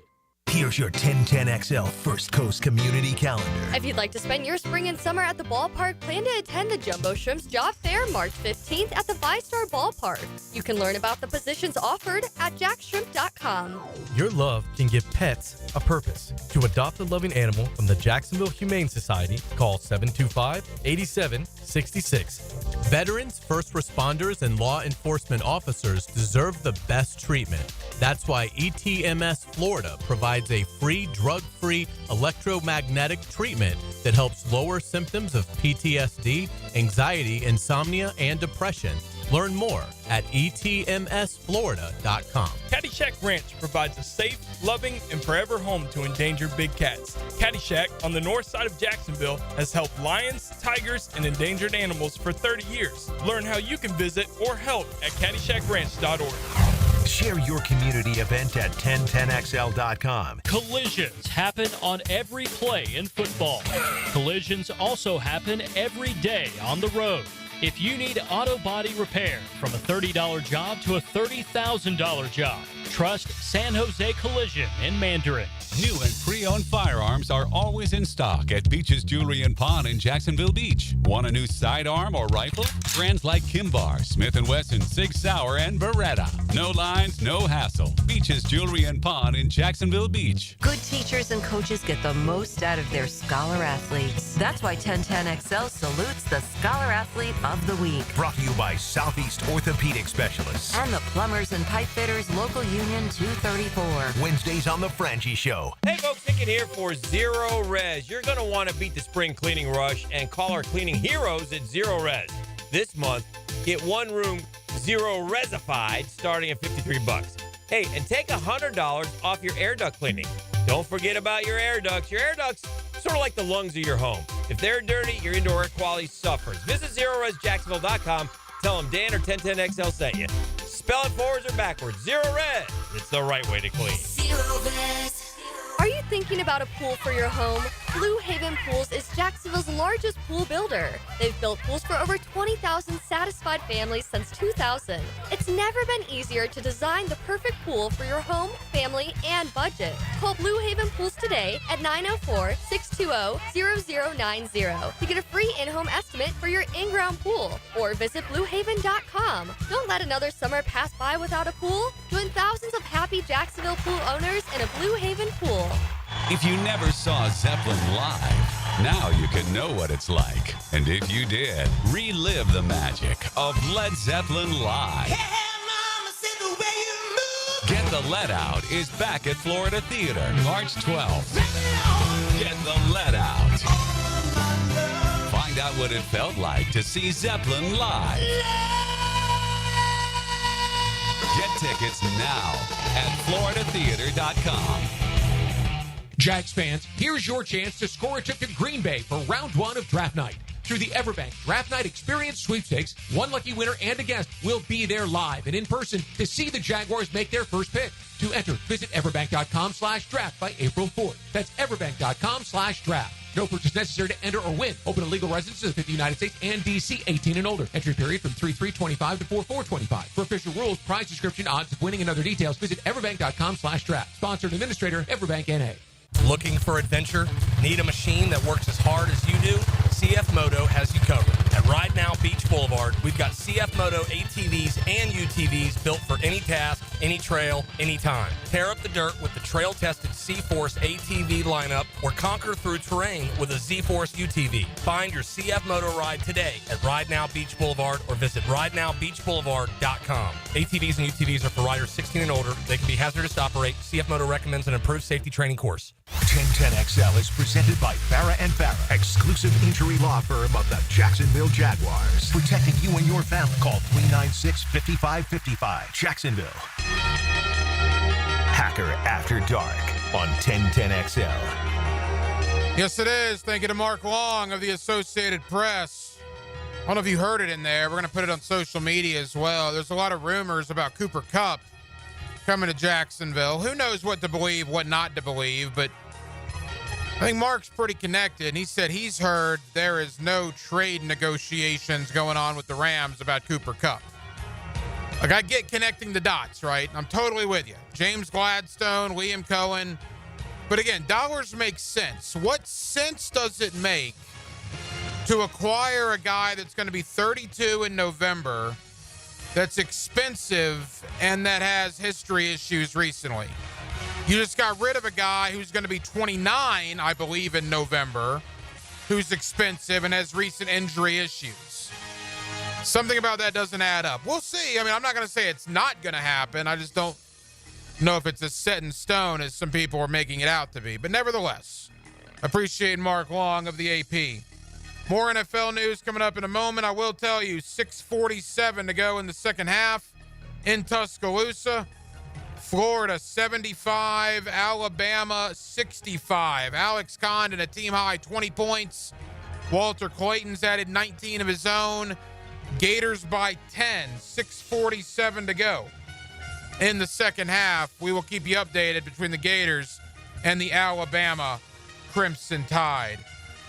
Here's your 1010XL First Coast Community Calendar. If you'd like to spend your spring and summer at the ballpark, plan to attend the Jumbo Shrimps Job Fair March 15th at the ViStar Ballpark. You can learn about the positions offered at jackshrimp.com. Your love can give pets a purpose. To adopt a loving animal from the Jacksonville Humane Society, call 725-8766. Veterans, first responders, and law enforcement officers deserve the best treatment. That's why ETMS Florida provides a free, drug-free electromagnetic treatment that helps lower symptoms of PTSD, anxiety, insomnia, and depression. Learn more at etmsflorida.com. Caddyshack Ranch provides a safe, loving, and forever home to endangered big cats. Caddyshack, on the north side of Jacksonville, has helped lions, tigers, and endangered animals for 30 years. Learn how you can visit or help at caddyshackranch.org. Share your community event at 1010XL.com. Collisions happen on every play in football. Collisions also happen every day on the road. If you need auto body repair, from a $30 job to a $30,000 job, trust San Jose Collision in Mandarin. New and pre-owned firearms are always in stock at Beach's Jewelry and Pawn in Jacksonville Beach. Want a new sidearm or rifle? Brands like Kimbar, Smith & Wesson, Sig Sauer, and Beretta. No lines, no hassle. Beach's Jewelry and Pawn in Jacksonville Beach. Good teachers and coaches get the most out of their scholar athletes. That's why 1010XL salutes the Scholar Athlete of the Week. Brought to you by Southeast Orthopedic Specialists. And the Plumbers and Pipe Fitters Local Union 234. Wednesdays on The Frangie Show. Hey folks, Hicken here for Zero Res. You're going to want to beat the spring cleaning rush and call our cleaning heroes at Zero Res. This month, get one room Zero Resified starting at $53. Hey, and take $100 off your air duct cleaning. Don't forget about your air ducts. Your air ducts, sort of like the lungs of your home. If they're dirty, your indoor air quality suffers. Visit ZeroResJacksonville.com. Tell them Dan or 1010XL sent you. Spell it forwards or backwards. Zero Res. It's the right way to clean. Zero Res. Are you thinking about a pool for your home? Blue Haven Pools is Jacksonville's largest pool builder. They've built pools for over 20,000 satisfied families since 2000. It's never been easier to design the perfect pool for your home, family, and budget. Call Blue Haven Pools today at 904-620-0090 to get a free in-home estimate for your in-ground pool, or visit bluehaven.com. Don't let another summer pass by without a pool. Join thousands of happy Jacksonville pool owners in a Blue Haven pool. If you never saw Zeppelin live, now you can know what it's like. And if you did, relive the magic of Led Zeppelin live. Get the Let Out is back at Florida Theater, March 12th. Get the Let Out. Find out what it felt like to see Zeppelin live. Get tickets now at floridatheater.com. Jags fans, here's your chance to score a trip to Green Bay for round one of draft night. through the Everbank Draft Night Experience Sweepstakes, one lucky winner and a guest will be there live and in person to see the Jaguars make their first pick. To enter, visit everbank.com/draft by April 4th. That's everbank.com/draft. No purchase necessary to enter or win. Open to legal residents of the United States and D.C. 18 and older. Entry period from 3/3/25 to 4/4/25. For official rules, prize description, odds of winning, and other details, visit everbank.com/draft. Sponsor and administrator, Everbank N.A. Looking for adventure? Need a machine that works as hard as you do? CF Moto has you covered. At Ride Now Beach Boulevard, we've got CF Moto ATVs and UTVs built for any task, any trail, anytime. Tear up the dirt with the trail-tested C-Force ATV lineup or conquer through terrain with a Z-Force UTV. Find your CF Moto ride today at Ride Now Beach Boulevard or visit ridenowbeachboulevard.com. ATVs and UTVs are for riders 16 and older. They can be hazardous to operate. CF Moto recommends an improved safety training course. 1010XL is presented by Farah and Farah, exclusive injury law firm of the Jacksonville Jaguars. Protecting you and your family. Call 396-5555. Jacksonville. Hacker After Dark on 1010XL. Yes, it is. Thank you to Mark Long of the Associated Press. I don't know if you heard it in there. We're going to put it on social media as well. There's a lot of rumors about Cooper Kupp coming to Jacksonville. Who knows what to believe, what not to believe, but I think Mark's pretty connected, and he said he's heard there is no trade negotiations going on with the Rams about Cooper Kupp. Like, I get connecting the dots, right? I'm totally with you. James Gladstone, Liam Cohen. But again, dollars make sense. What sense does it make to acquire a guy that's going to be 32 in November, that's expensive, and that has history issues recently? You just got rid of a guy who's going to be 29, I believe, in November, who's expensive and has recent injury issues. Something about that doesn't add up. We'll see. I mean, I'm not going to say it's not going to happen. I just don't know if it's as set in stone as some people are making it out to be. But nevertheless, appreciate Mark Long of the AP. More NFL news coming up in a moment. I will tell you, 6:47 to go in the second half in Tuscaloosa. Florida 75, Alabama 65. Alex Condon a team high 20 points. Walter Clayton's added 19 of his own. Gators by 10, 6:47 to go in the second half. We will keep you updated between the Gators and the Alabama Crimson Tide.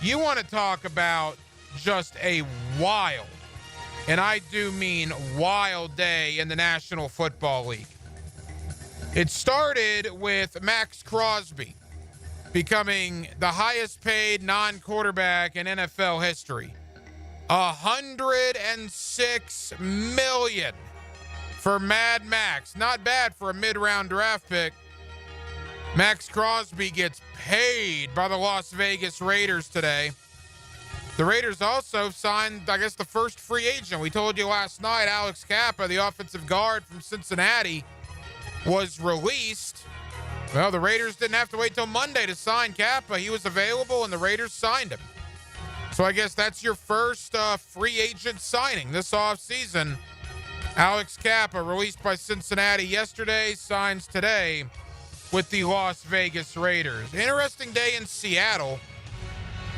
You want to talk about just a wild, and I do mean wild, day in the National Football League. It started with Max Crosby becoming the highest paid non-quarterback in NFL history. $106 million for Mad Max. Not bad for a mid-round draft pick. Max Crosby gets paid by the Las Vegas Raiders today. The Raiders also signed, I guess, the first free agent. We told you last night, Alex Kappa, the offensive guard from Cincinnati, was released. Well, the Raiders didn't have to wait till Monday to sign Kappa. He was available, and the Raiders signed him. So I guess that's your first free agent signing this offseason. Alex Kappa, released by Cincinnati yesterday, signs today with the Las Vegas Raiders. Interesting day in Seattle.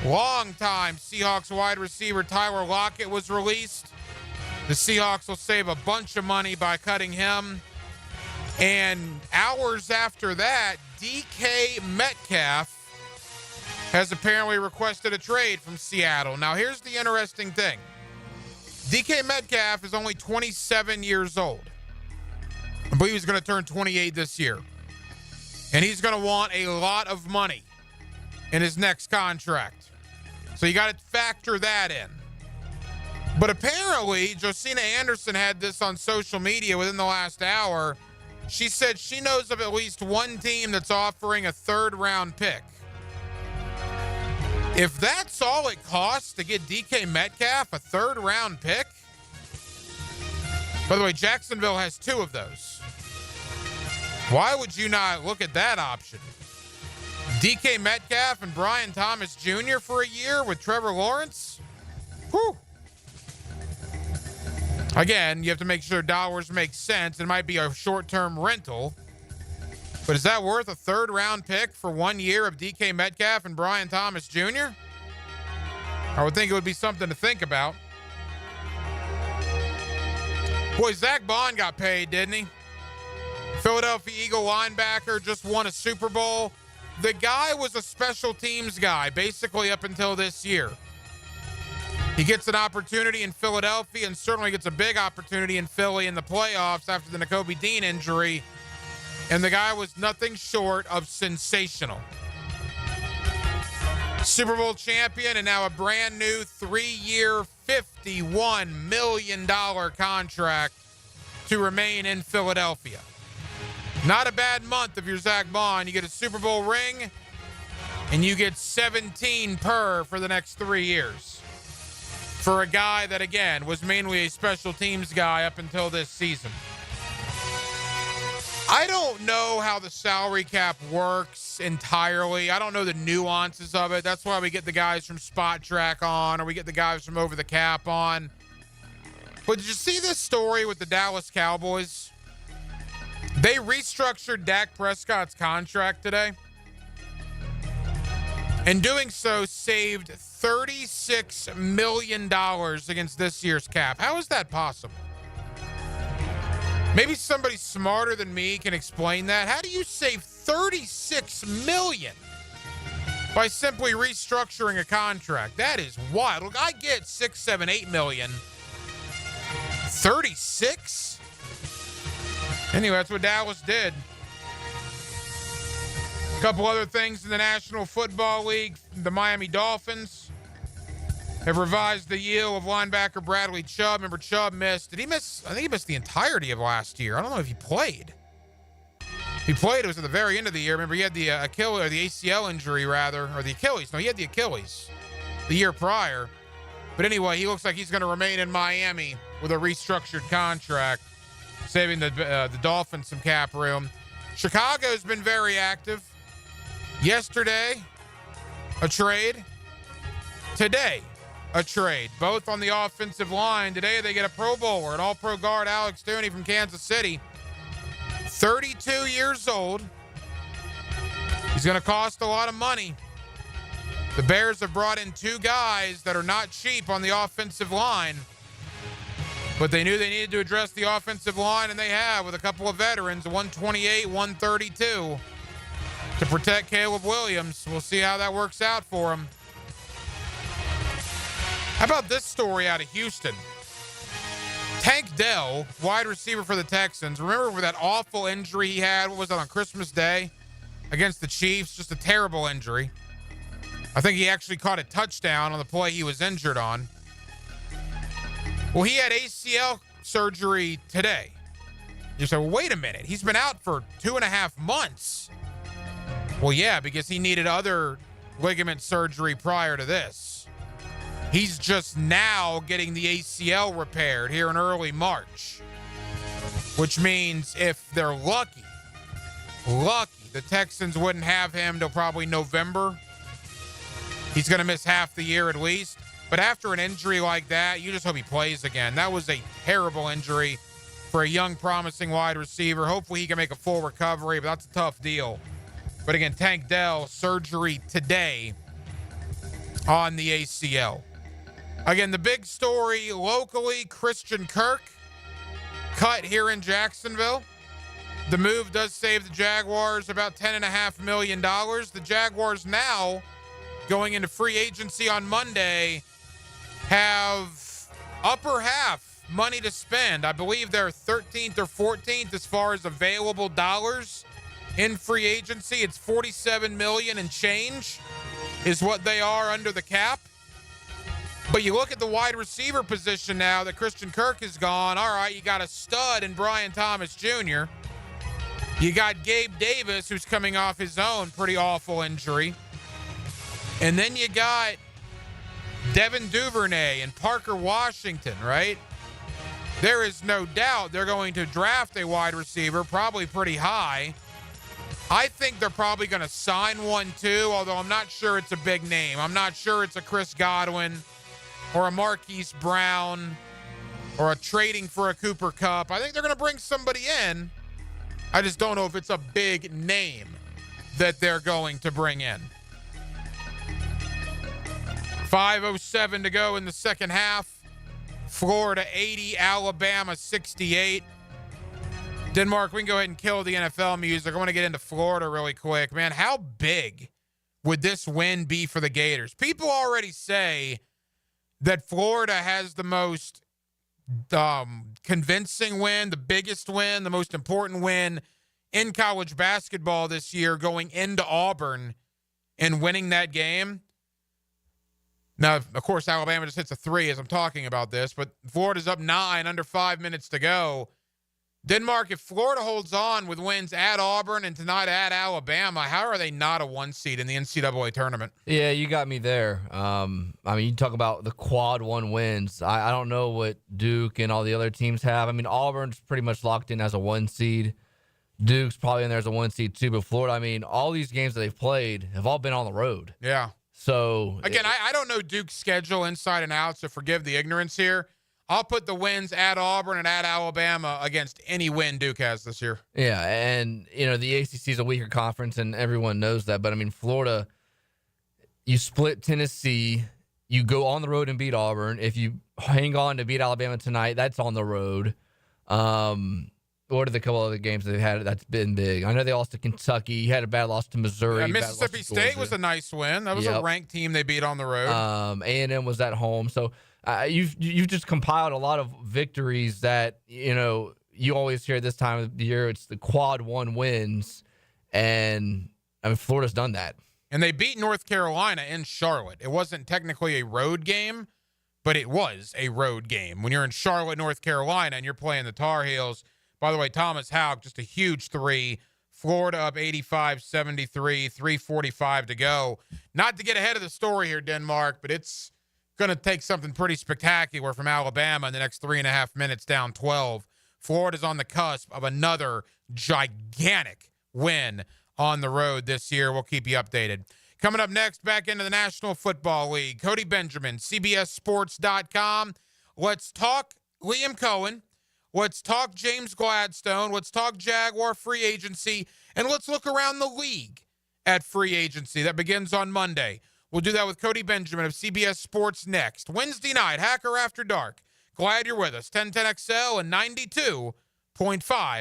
Longtime Seahawks wide receiver Tyler Lockett was released. The Seahawks will save a bunch of money by cutting him. And hours after that, DK Metcalf has apparently requested a trade from Seattle. Now, here's the interesting thing. DK Metcalf is only 27 years old. I believe he's going to turn 28 this year. And he's going to want a lot of money in his next contract. So you got to factor that in. But apparently, Josina Anderson had this on social media within the last hour. She said she knows of at least one team that's offering a third-round pick. If that's all it costs to get DK Metcalf, a third-round pick? By the way, Jacksonville has two of those. Why would you not look at that option? DK Metcalf and Brian Thomas Jr. for a year with Trevor Lawrence? Whew. Again, you have to make sure dollars make sense. It might be a short-term rental. But is that worth a third-round pick for 1 year of DK Metcalf and Brian Thomas Jr.? I would think it would be something to think about. Boy, Zach Bond got paid, didn't he? Philadelphia Eagle linebacker, just won a Super Bowl. The guy was a special teams guy, basically up until this year. He gets an opportunity in Philadelphia and certainly gets a big opportunity in Philly in the playoffs after the Nakobe Dean injury. And the guy was nothing short of sensational. Super Bowl champion and now a brand new 3-year, $51 million contract to remain in Philadelphia. Not a bad month if you're Zach Bond. You get a Super Bowl ring and you get 17 per for the next 3 years. For a guy that, again, was mainly a special teams guy up until this season. I don't know how the salary cap works entirely. I don't know the nuances of it. That's why we get the guys from Spot Track on, or we get the guys from Over the Cap on. But did you see this story with the Dallas Cowboys? They restructured Dak Prescott's contract today. And doing so saved $36 million against this year's cap. How is that possible? Maybe somebody smarter than me can explain that. How do you save $36 million by simply restructuring a contract? That is wild. Look, I get $6, $7, $8 million. 36? Anyway, that's what Dallas did. A couple other things in the National Football League. The Miami Dolphins have revised the yield of linebacker Bradley Chubb. Remember, Chubb missed. Did he miss? I think he missed the entirety of last year. I don't know if he played. If he played, it was at the very end of the year. Remember, he had the Achilles, or the ACL injury, rather, or the Achilles. No, he had the Achilles the year prior. But anyway, he looks like he's going to remain in Miami with a restructured contract, saving the Dolphins some cap room. Chicago's been very active. Yesterday, a trade. Today, a trade. Both on the offensive line. Today, they get a Pro Bowler, an All-Pro guard, Alex Tooney from Kansas City. 32 years old. He's going to cost a lot of money. The Bears have brought in two guys that are not cheap on the offensive line. But they knew they needed to address the offensive line, and they have, with a couple of veterans, 128, 132. To protect Caleb Williams. We'll see how that works out for him. How about this story out of Houston? Tank Dell, wide receiver for the Texans. Remember that awful injury he had? What was that, on Christmas Day against the Chiefs? Just a terrible injury. I think he actually caught a touchdown on the play he was injured on. Well, he had ACL surgery today. You say, well, wait a minute. He's been out for 2.5 months. Well, yeah, because he needed other ligament surgery prior to this. He's just now getting the ACL repaired here in early March, which means if they're lucky, the Texans wouldn't have him till probably November. He's going to miss half the year at least. But after an injury like that, you just hope he plays again. That was a terrible injury for a young, promising wide receiver. Hopefully he can make a full recovery, but that's a tough deal. But again, Tank Dell, surgery today on the ACL. Again, the big story locally, Christian Kirk cut here in Jacksonville. The move does save the Jaguars about $10.5 million. The Jaguars now, going into free agency on Monday, have upper half money to spend. I believe they're 13th or 14th as far as available dollars in free agency. It's $47 million and change is what they are under the cap. But you look at the wide receiver position now that Christian Kirk is gone. All right, you got a stud in Brian Thomas Jr. You got Gabe Davis, who's coming off his own pretty awful injury. And then you got Devin Duvernay and Parker Washington, right? There is no doubt they're going to draft a wide receiver, probably pretty high. I think they're probably going to sign one too, although I'm not sure it's a big name. I'm not sure it's a Chris Godwin or a Marquise Brown or a trading for a Cooper Kupp. I think they're going to bring somebody in. I just don't know if it's a big name that they're going to bring in. 5:07 to go in the second half. Florida 80, Alabama 68. Denmark, we can go ahead and kill the NFL music. I want to get into Florida really quick. Man, how big would this win be for the Gators? People already say that Florida has the most convincing win, the biggest win, the most important win in college basketball this year, going into Auburn and winning that game. Now, of course, Alabama just hits a 3 as I'm talking about this, but Florida's up 9, under 5 minutes to go. Denmark, if Florida holds on with wins at Auburn and tonight at Alabama, how are they not a 1 seed in the NCAA tournament? Yeah, you got me there. You talk about the quad 1 wins. I don't know what Duke and all the other teams have. Auburn's pretty much locked in as a 1 seed. Duke's probably in there as a 1 seed too. But Florida, all these games that they've played have all been on the road. Yeah. So again, I don't know Duke's schedule inside and out, so forgive the ignorance here. I'll put the wins at Auburn and at Alabama against any win Duke has this year. Yeah, and, the ACC is a weaker conference, and everyone knows that. But, Florida, you split Tennessee. You go on the road and beat Auburn. If you hang on to beat Alabama tonight, that's on the road. What are the couple other games they've had that's been big? I know they lost to Kentucky. You had a bad loss to Missouri. Yeah, Mississippi State was a nice win. That was a ranked team they beat on the road. A&M was at home. So, you've just compiled a lot of victories that, you always hear this time of the year. It's the quad 1 wins. And, Florida's done that. And they beat North Carolina in Charlotte. It wasn't technically a road game, but it was a road game. When you're in Charlotte, North Carolina, and you're playing the Tar Heels. By the way, Thomas Houck, just a huge 3. Florida up 85-73, 3:45 to go. Not to get ahead of the story here, Denmark, but it's going to take something pretty spectacular from Alabama in the next 3.5 minutes, down 12. Florida's on the cusp of another gigantic win on the road this year. We'll keep you updated. Coming up next, back into the National Football League. Cody Benjamin, CBSSports.com. Let's talk Liam Cohen. Let's talk James Gladstone. Let's talk Jaguar free agency. And let's look around the league at free agency. That begins on Monday. We'll do that with Cody Benjamin of CBS Sports next. Wednesday night, Hacker After Dark. Glad you're with us. 1010XL and 92.5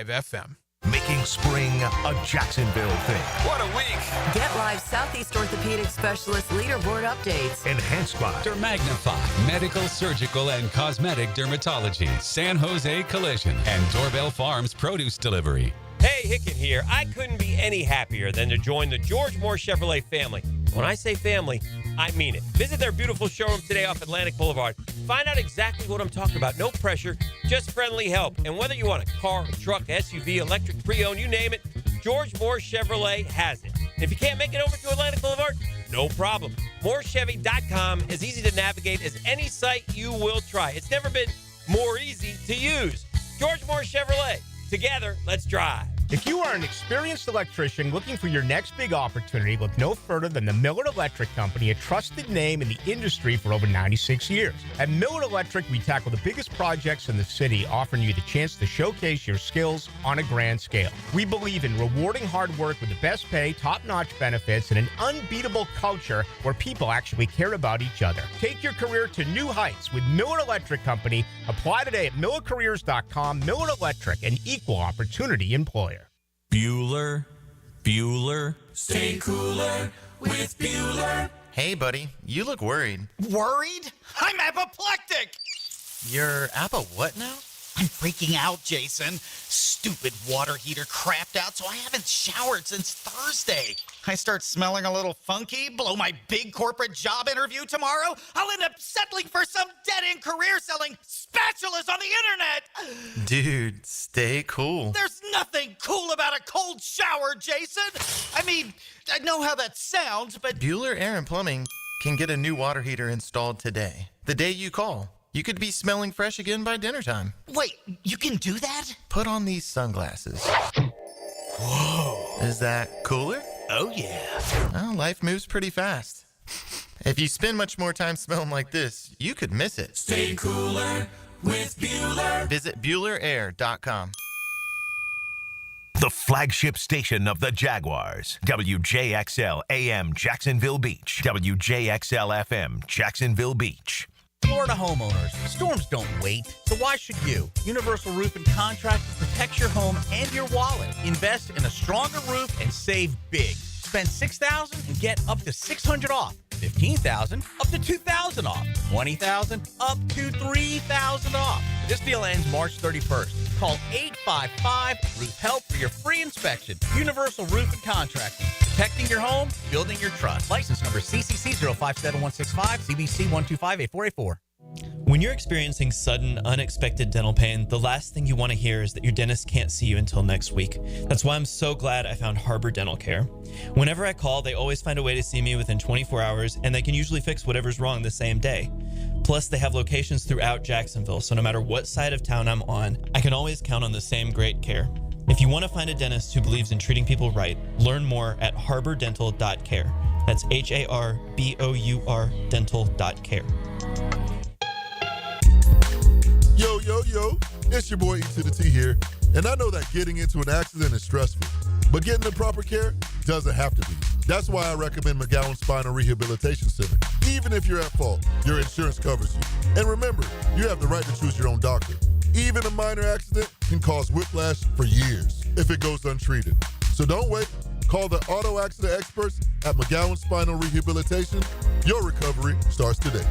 FM. Making spring a Jacksonville thing. What a week. Get live Southeast Orthopedic Specialist leaderboard updates. Enhanced by Dermagnify, medical, surgical, and cosmetic dermatology, San Jose Collision, and Doorbell Farms Produce Delivery. Hey, Hicken here. I couldn't be any happier than to join the George Moore Chevrolet family. When I say family, I mean it. Visit their beautiful showroom today off Atlantic Boulevard. Find out exactly what I'm talking about. No pressure, just friendly help. And whether you want a car, a truck, SUV, electric, pre-owned, you name it, George Moore Chevrolet has it. And if you can't make it over to Atlantic Boulevard, no problem. MooreChevy.com is easy to navigate as any site you will try. It's never been more easy to use. George Moore Chevrolet. Together, let's drive. If you are an experienced electrician looking for your next big opportunity, look no further than the Miller Electric Company, a trusted name in the industry for over 96 years. At Miller Electric, we tackle the biggest projects in the city, offering you the chance to showcase your skills on a grand scale. We believe in rewarding hard work with the best pay, top-notch benefits, and an unbeatable culture where people actually care about each other. Take your career to new heights with Miller Electric Company. Apply today at millercareers.com. Miller Electric, an equal opportunity employer. Bueller. Stay cooler with Bueller. Hey, buddy, you look worried. Worried? I'm apoplectic! You're what now? I'm freaking out, Jason. Stupid water heater crapped out, so I haven't showered since Thursday. I start smelling a little funky, blow my big corporate job interview tomorrow. I'll end up settling for some dead-end career selling spatulas on the internet. Dude, stay cool. There's nothing cool about a cold shower, Jason. I mean, I know how that sounds, but... Bueller Air and Plumbing can get a new water heater installed today. The day you call. You could be smelling fresh again by dinner time. Wait, you can do that? Put on these sunglasses. Whoa. Is that cooler? Oh, yeah. Well, life moves pretty fast. If you spend much more time smelling like this, you could miss it. Stay cooler with Bueller. Visit BuellerAir.com. the flagship station of the Jaguars. WJXL AM Jacksonville Beach. WJXL FM Jacksonville Beach. Florida homeowners, storms don't wait, so why should you? Universal Roof and Contracting protects your home and your wallet. Invest in a stronger roof and save big. Spend $6,000 and get up to $600 off. $15,000 up to $2,000 off. $20,000 up to $3,000 off. This deal ends March 31st. Call 855-ROOF-HELP for your free inspection. Universal Roof and Contracting. Protecting your home, building your trust. License number CCC 057165, CBC 1258484. When you're experiencing sudden, unexpected dental pain, the last thing you want to hear is that your dentist can't see you until next week. That's why I'm so glad I found Harbor Dental Care. Whenever I call, they always find a way to see me within 24 hours, and they can usually fix whatever's wrong the same day. Plus, they have locations throughout Jacksonville, so no matter what side of town I'm on, I can always count on the same great care. If you want to find a dentist who believes in treating people right, learn more at harbordental.care. That's HARBOUR dental.care. Yo, it's your boy E to the T here, and I know that getting into an accident is stressful, but getting the proper care doesn't have to be. That's why I recommend McGowan Spinal Rehabilitation Center. Even if you're at fault, your insurance covers you. And remember, you have the right to choose your own doctor. Even a minor accident can cause whiplash for years if it goes untreated. So don't wait. Call the auto accident experts at McGowan Spinal Rehabilitation. Your recovery starts today.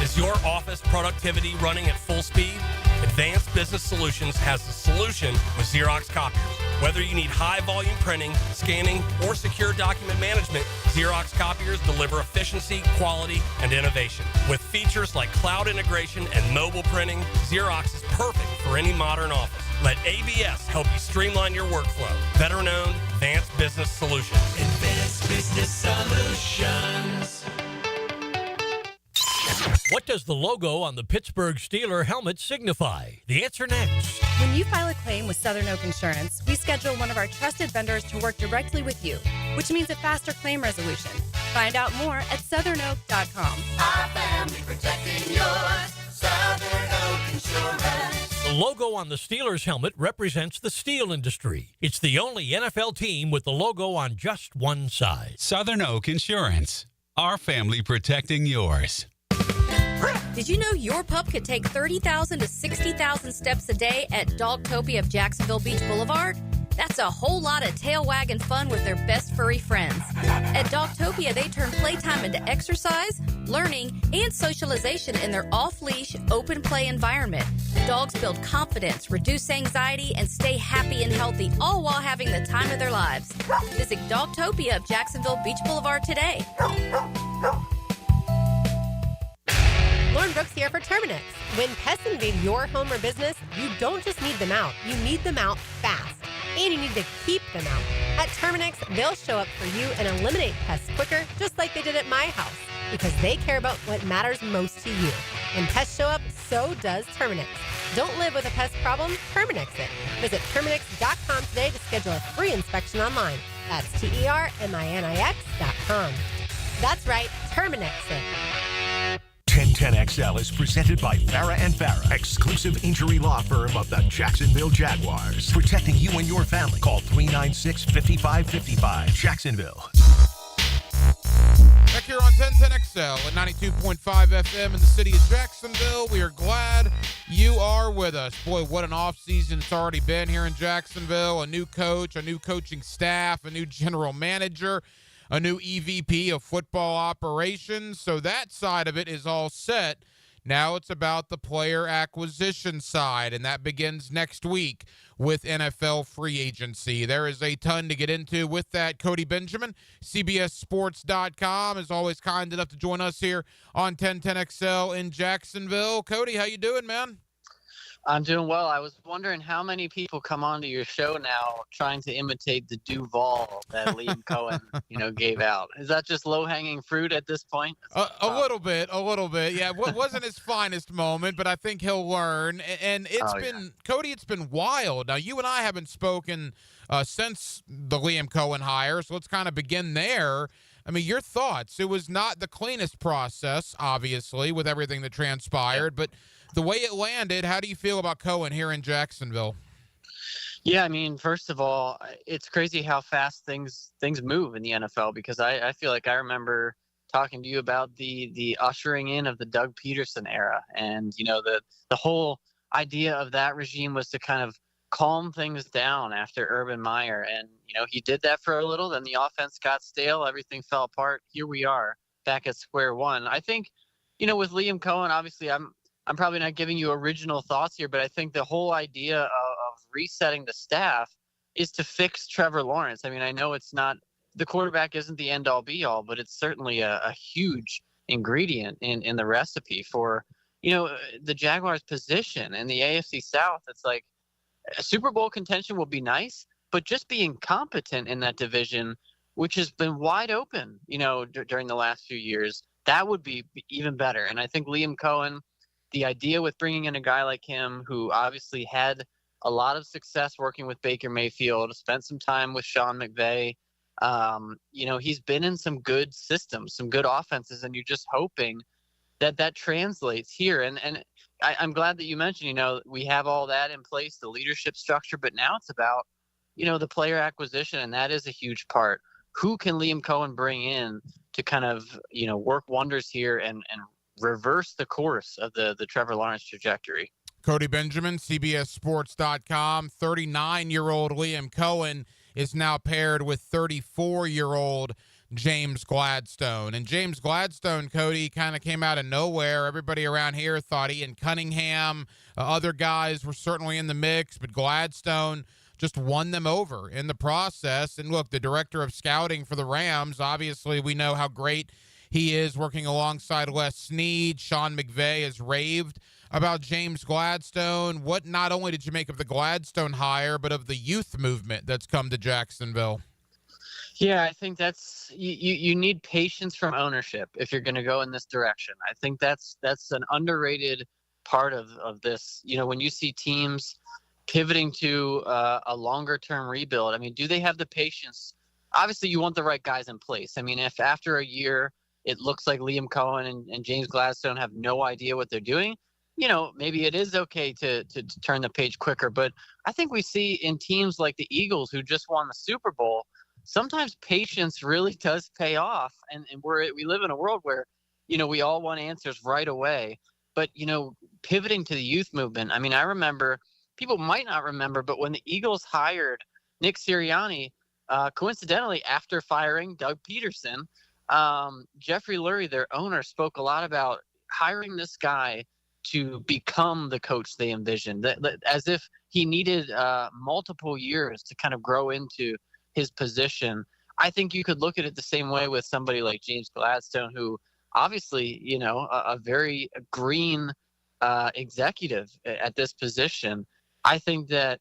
Is your office productivity running at full speed? Advanced Business Solutions has the solution with Xerox copiers. Whether you need high volume printing, scanning, or secure document management, Xerox copiers deliver efficiency, quality, and innovation. With features like cloud integration and mobile printing, Xerox is perfect for any modern office. Let ABS help you streamline your workflow. Veteran-owned Advanced Business Solutions. Advanced Business Solutions. What does the logo on the Pittsburgh Steelers helmet signify? The answer next. When you file a claim with Southern Oak Insurance, we schedule one of our trusted vendors to work directly with you, which means a faster claim resolution. Find out more at southernoak.com. Our family protecting yours. Southern Oak Insurance. The logo on the Steelers helmet represents the steel industry. It's the only NFL team with the logo on just one side. Southern Oak Insurance. Our family protecting yours. Did you know your pup could take 30,000 to 60,000 steps a day at Dogtopia of Jacksonville Beach Boulevard? That's a whole lot of tail wagging fun with their best furry friends. At Dogtopia, they turn playtime into exercise, learning, and socialization in their off-leash, open play environment. Dogs build confidence, reduce anxiety, and stay happy and healthy, all while having the time of their lives. Visit Dogtopia of Jacksonville Beach Boulevard today. Lauren Brooks here for Terminix. When pests invade your home or business, you don't just need them out, you need them out fast. And you need to keep them out. At Terminix, they'll show up for you and eliminate pests quicker, just like they did at my house, because they care about what matters most to you. When pests show up, so does Terminix. Don't live with a pest problem, Terminix it. Visit Terminix.com today to schedule a free inspection online. That's TERMINIX.com. That's right, Terminix it. 1010XL is presented by Farah and Farah, exclusive injury law firm of the Jacksonville Jaguars. Protecting you and your family. Call 396-5555. Jacksonville. Back here on 1010XL at 92.5 FM in the city of Jacksonville. We are glad you are with us. Boy, what an offseason it's already been here in Jacksonville. A new coach, a new coaching staff, a new general manager, a new EVP of football operations. So that side of it is all set. Now it's about the player acquisition side, and that begins next week with NFL free agency. There is a ton to get into with that. Cody Benjamin, CBSSports.com, is always kind enough to join us here on 1010XL in Jacksonville. Cody, how you doing, man? I'm doing well. I was wondering how many people come onto your show now trying to imitate the Duval that Liam Cohen, gave out. Is that just low-hanging fruit at this point? A little bit. Yeah, it wasn't his finest moment, but I think he'll learn. And Cody, it's been wild. Now, you and I haven't spoken since the Liam Cohen hire, so let's kind of begin there. I mean, your thoughts. It was not the cleanest process, obviously, with everything that transpired, but the way it landed, how do you feel about Cohen here in Jacksonville? Yeah, I mean, first of all, it's crazy how fast things move in the NFL because I feel like I remember talking to you about the ushering in of the Doug Peterson era, and the whole idea of that regime was to kind of calm things down after Urban Meyer, and he did that for a little, then the offense got stale, everything fell apart. Here we are back at square one. I think, with Liam Cohen, obviously I'm probably not giving you original thoughts here, but I think the whole idea of resetting the staff is to fix Trevor Lawrence. I mean, I know it's not the quarterback isn't the end all be all, but it's certainly a huge ingredient in the recipe for, the Jaguars' position in the AFC South. It's like a Super Bowl contention will be nice, but just being competent in that division, which has been wide open, during the last few years, that would be even better. And I think Liam Cohen, the idea with bringing in a guy like him who obviously had a lot of success working with Baker Mayfield, spent some time with Sean McVay. He's been in some good systems, some good offenses, and you're just hoping that translates here. And I'm glad that you mentioned, we have all that in place, the leadership structure, but now it's about, the player acquisition, and that is a huge part. Who can Liam Cohen bring in to kind of, work wonders here and reverse the course of the Trevor Lawrence trajectory? Cody Benjamin, CBSSports.com. 39-year-old Liam Cohen is now paired with 34-year-old James Gladstone. And James Gladstone, Cody, kind of came out of nowhere. Everybody around here thought Ian Cunningham, other guys were certainly in the mix, but Gladstone just won them over in the process. And look, the director of scouting for the Rams, obviously we know how great he is working alongside Les Snead. Sean McVay has raved about James Gladstone. What not only did you make of the Gladstone hire, but of the youth movement that's come to Jacksonville? Yeah, I think that's you need patience from ownership if you're going to go in this direction. I think that's an underrated part of this. When you see teams pivoting to a longer term rebuild, I mean, do they have the patience? Obviously, you want the right guys in place. I mean, if after a year it looks like Liam Cohen and James Gladstone have no idea what they're doing, maybe it is okay to turn the page quicker. But I think we see in teams like the Eagles who just won the Super Bowl, sometimes patience really does pay off. And we live in a world where, we all want answers right away. But, pivoting to the youth movement, I mean, I remember, people might not remember, but when the Eagles hired Nick Sirianni, coincidentally, after firing Doug Peterson, Jeffrey Lurie, their owner, spoke a lot about hiring this guy to become the coach they envisioned, as if he needed multiple years to kind of grow into his position. I think you could look at it the same way with somebody like James Gladstone, who obviously, a very green executive at this position. I think that,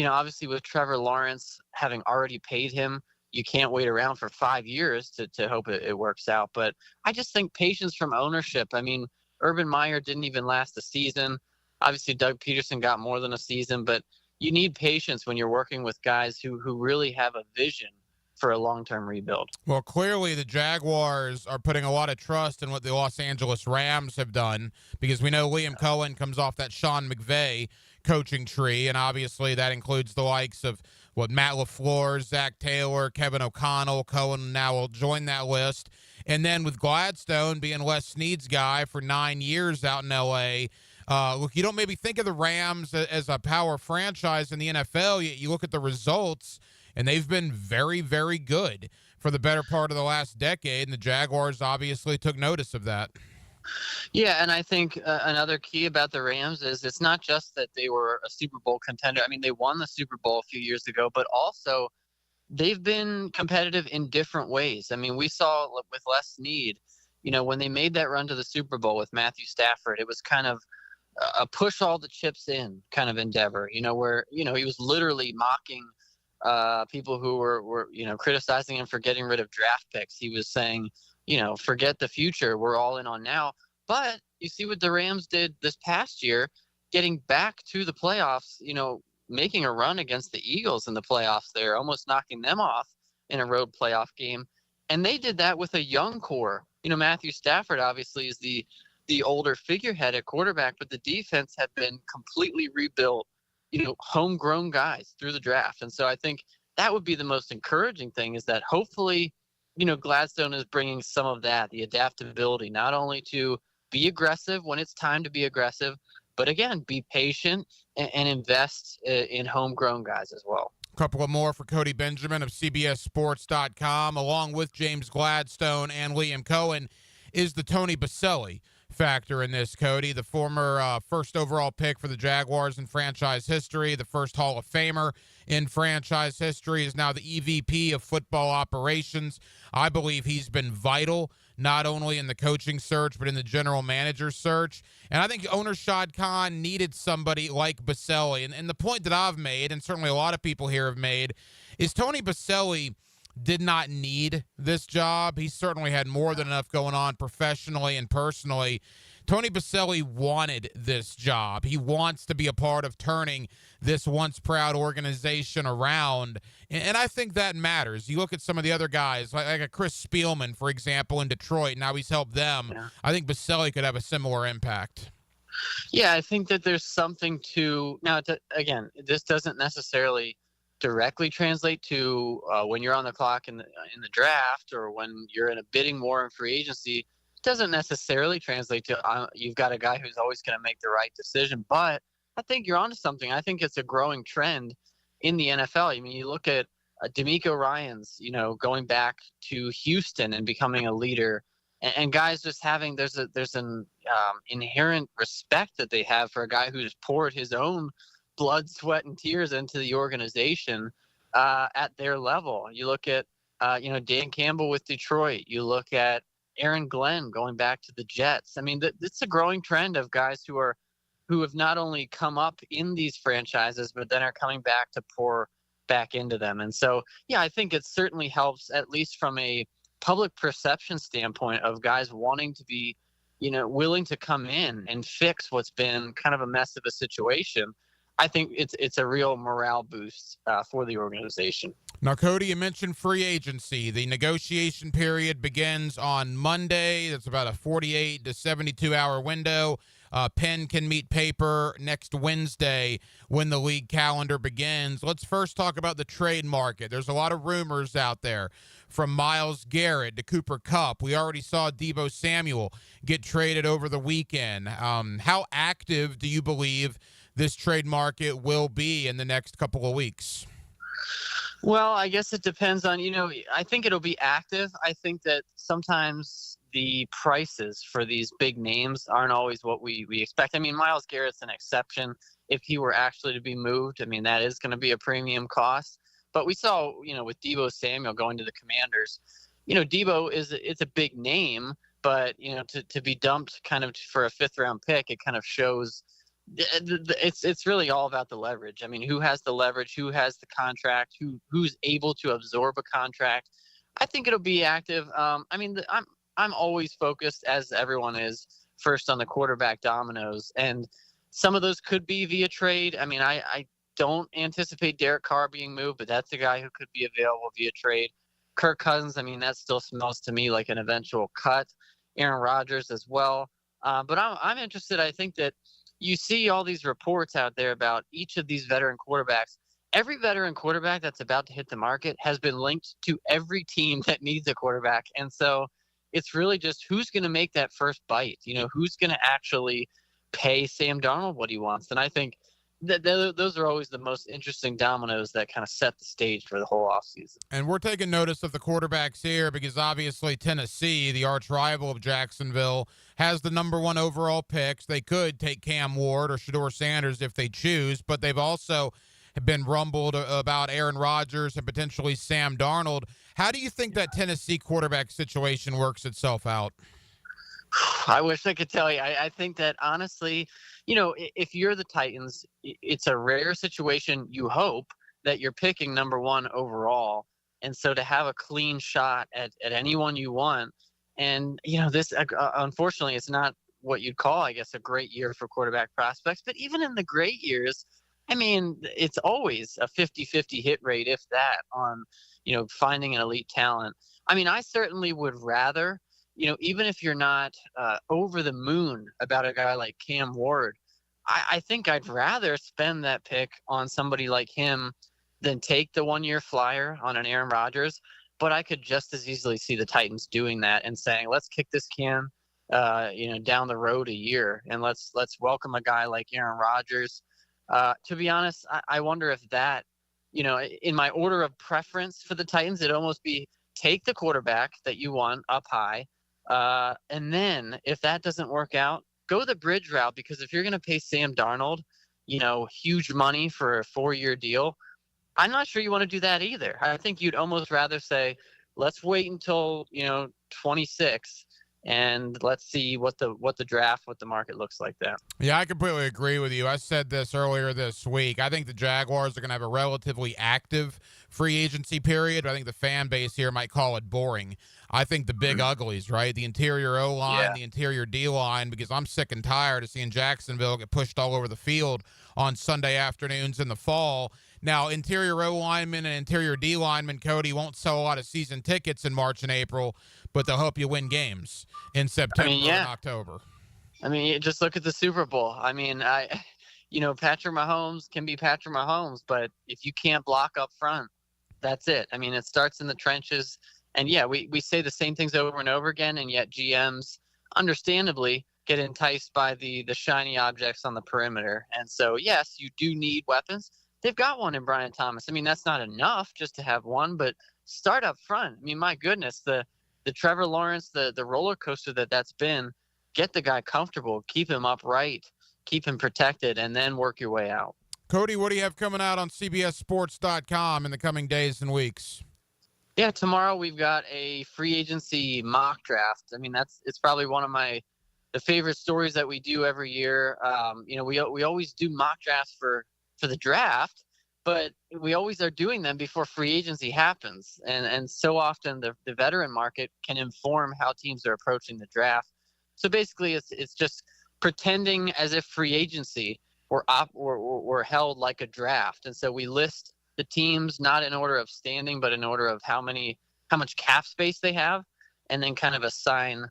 obviously with Trevor Lawrence having already paid him, you can't wait around for 5 years to hope it works out. But I just think patience from ownership. I mean, Urban Meyer didn't even last a season. Obviously, Doug Peterson got more than a season, but you need patience when you're working with guys who really have a vision for a long-term rebuild. Well, clearly the Jaguars are putting a lot of trust in what the Los Angeles Rams have done, because we know Liam Cohen comes off that Sean McVay coaching tree, and obviously that includes the likes of Matt LaFleur, Zach Taylor, Kevin O'Connell. Cohen now will join that list. And then with Gladstone being Les Snead's guy for 9 years out in L.A., look, you don't maybe think of the Rams as a power franchise in the NFL. You look at the results, and they've been very, very good for the better part of the last decade, and the Jaguars obviously took notice of that. Yeah, and I think another key about the Rams is it's not just that they were a Super Bowl contender. I mean, they won the Super Bowl a few years ago, but also they've been competitive in different ways. I mean, we saw with Les Snead, when they made that run to the Super Bowl with Matthew Stafford, it was kind of a push all the chips in kind of endeavor, where, he was literally mocking people who were criticizing him for getting rid of draft picks. He was saying, forget the future. We're all in on now. But you see what the Rams did this past year, getting back to the playoffs, making a run against the Eagles in the playoffs there, almost knocking them off in a road playoff game. And they did that with a young core. Matthew Stafford obviously is the older figurehead at quarterback, but the defense had been completely rebuilt homegrown guys through the draft. And so I think that would be the most encouraging thing, is that hopefully, Gladstone is bringing some of that, the adaptability, not only to be aggressive when it's time to be aggressive, but again, be patient and invest in homegrown guys as well. A couple of more for Cody Benjamin of CBSSports.com, along with James Gladstone and Liam Cohen, is the Tony Baselli factor in this, Cody. The former first overall pick for the Jaguars in franchise history, the first Hall of Famer in franchise history, is now the EVP of football operations. I believe he's been vital, not only in the coaching search, but in the general manager search. And I think owner Shad Khan needed somebody like Baselli. And the point that I've made, and certainly a lot of people here have made, is Tony Baselli did not need this job. He certainly had more than enough going on professionally and personally. Tony Baselli wanted this job. He wants to be a part of turning this once proud organization around, and I think that matters. You look at some of the other guys, like a Chris Spielman, for example, in Detroit. Now he's helped them. Yeah. I think Baselli could have a similar impact. Yeah, I think that there's something to – now, again, this doesn't necessarily directly translate to when you're on the clock in the draft, or when you're in a bidding war in free agency. Doesn't necessarily translate to you've got a guy who's always going to make the right decision. But I think you're onto something. I think it's a growing trend in the NFL. I mean, you look at DeMeco Ryans, going back to Houston and becoming a leader, and guys just having there's an inherent respect that they have for a guy who's poured his own blood, sweat, and tears into the organization at their level. You look at Dan Campbell with Detroit. You look at Aaron Glenn going back to the Jets. I mean, it's a growing trend of guys who have not only come up in these franchises, but then are coming back to pour back into them. And so, yeah, I think it certainly helps, at least from a public perception standpoint, of guys wanting to be, willing to come in and fix what's been kind of a mess of a situation. I think it's a real morale boost for the organization. Now, Cody, you mentioned free agency. The negotiation period begins on Monday. That's about a 48 to 72-hour window. Pen can meet paper next Wednesday when the league calendar begins. Let's first talk about the trade market. There's a lot of rumors out there, from Myles Garrett to Cooper Kupp. We already saw Deebo Samuel get traded over the weekend. How active do you believe this trade market will be in the next couple of weeks? Well, I guess it depends on, I think it'll be active. I think that sometimes the prices for these big names aren't always what we expect. I mean, Myles Garrett's an exception. If he were actually to be moved, I mean, that is going to be a premium cost. But we saw, with Deebo Samuel going to the Commanders, Deebo it's a big name, but, to be dumped kind of for a fifth-round pick, it kind of shows – it's really all about the leverage. I mean, who has the leverage? Who has the contract? Who's able to absorb a contract? I think it'll be active. I'm always focused, as everyone is, first on the quarterback dominoes, and some of those could be via trade. I mean, I don't anticipate Derek Carr being moved, but that's a guy who could be available via trade. Kirk Cousins, I mean, that still smells to me like an eventual cut. Aaron Rodgers as well. But I'm interested. I think that you see all these reports out there about each of these veteran quarterbacks. Every veteran quarterback that's about to hit the market has been linked to every team that needs a quarterback. And so it's really just who's going to make that first bite, who's going to actually pay Sam Darnold what he wants. And I think that those are always the most interesting dominoes that kind of set the stage for the whole offseason. And we're taking notice of the quarterbacks here because obviously Tennessee, the arch rival of Jacksonville, has the number 1 overall picks. They could take Cam Ward or Shedeur Sanders if they choose, but they've also been rumbled about Aaron Rodgers and potentially Sam Darnold. How do you think that Tennessee quarterback situation works itself out? I wish I could tell you. I think that honestly, if you're the Titans, it's a rare situation. You hope that you're picking number 1 overall. And so to have a clean shot at anyone you want. And, this, unfortunately, it's not what you'd call, I guess, a great year for quarterback prospects. But even in the great years, I mean, it's always a 50-50 hit rate, if that, on, finding an elite talent. I mean, I certainly would rather, even if you're not over the moon about a guy like Cam Ward, I think I'd rather spend that pick on somebody like him than take the 1-year flyer on an Aaron Rodgers. But I could just as easily see the Titans doing that and saying, let's kick this can, down the road a year, and let's welcome a guy like Aaron Rodgers. To be honest, I wonder if that, in my order of preference for the Titans, it'd almost be take the quarterback that you want up high. And then if that doesn't work out, go the bridge route, because if you're going to pay Sam Darnold, huge money for a 4-year deal, I'm not sure you want to do that either. I think you'd almost rather say, let's wait until, 26 and let's see what the market looks like then. Yeah, I completely agree with you. I said this earlier this week. I think the Jaguars are going to have a relatively active free agency period. I think the fan base here might call it boring. I think the big uglies, right? The interior O-line, the interior D-line, because I'm sick and tired of seeing Jacksonville get pushed all over the field on Sunday afternoons in the fall. Now, interior O-linemen and interior D-linemen, Cody, won't sell a lot of season tickets in March and April, but they'll help you win games in September and October. I mean, just look at the Super Bowl. I mean, Patrick Mahomes can be Patrick Mahomes, but if you can't block up front, that's it. I mean, it starts in the trenches. And, yeah, we say the same things over and over again, and yet GMs, understandably, get enticed by the shiny objects on the perimeter. And so, yes, you do need weapons. They've got one in Brian Thomas. I mean, that's not enough just to have one, but start up front. I mean, my goodness, the Trevor Lawrence, the roller coaster that's been, get the guy comfortable, keep him upright, keep him protected, and then work your way out. Cody, what do you have coming out on CBSSports.com in the coming days and weeks? Yeah, tomorrow we've got a free agency mock draft. I mean, it's probably one of the favorite stories that we do every year. We always do mock drafts for the draft, but we always are doing them before free agency happens. And so often the veteran market can inform how teams are approaching the draft. So basically it's just pretending as if free agency were held like a draft. And so we list the teams not in order of standing, but in order of how much cap space they have, and then kind of assign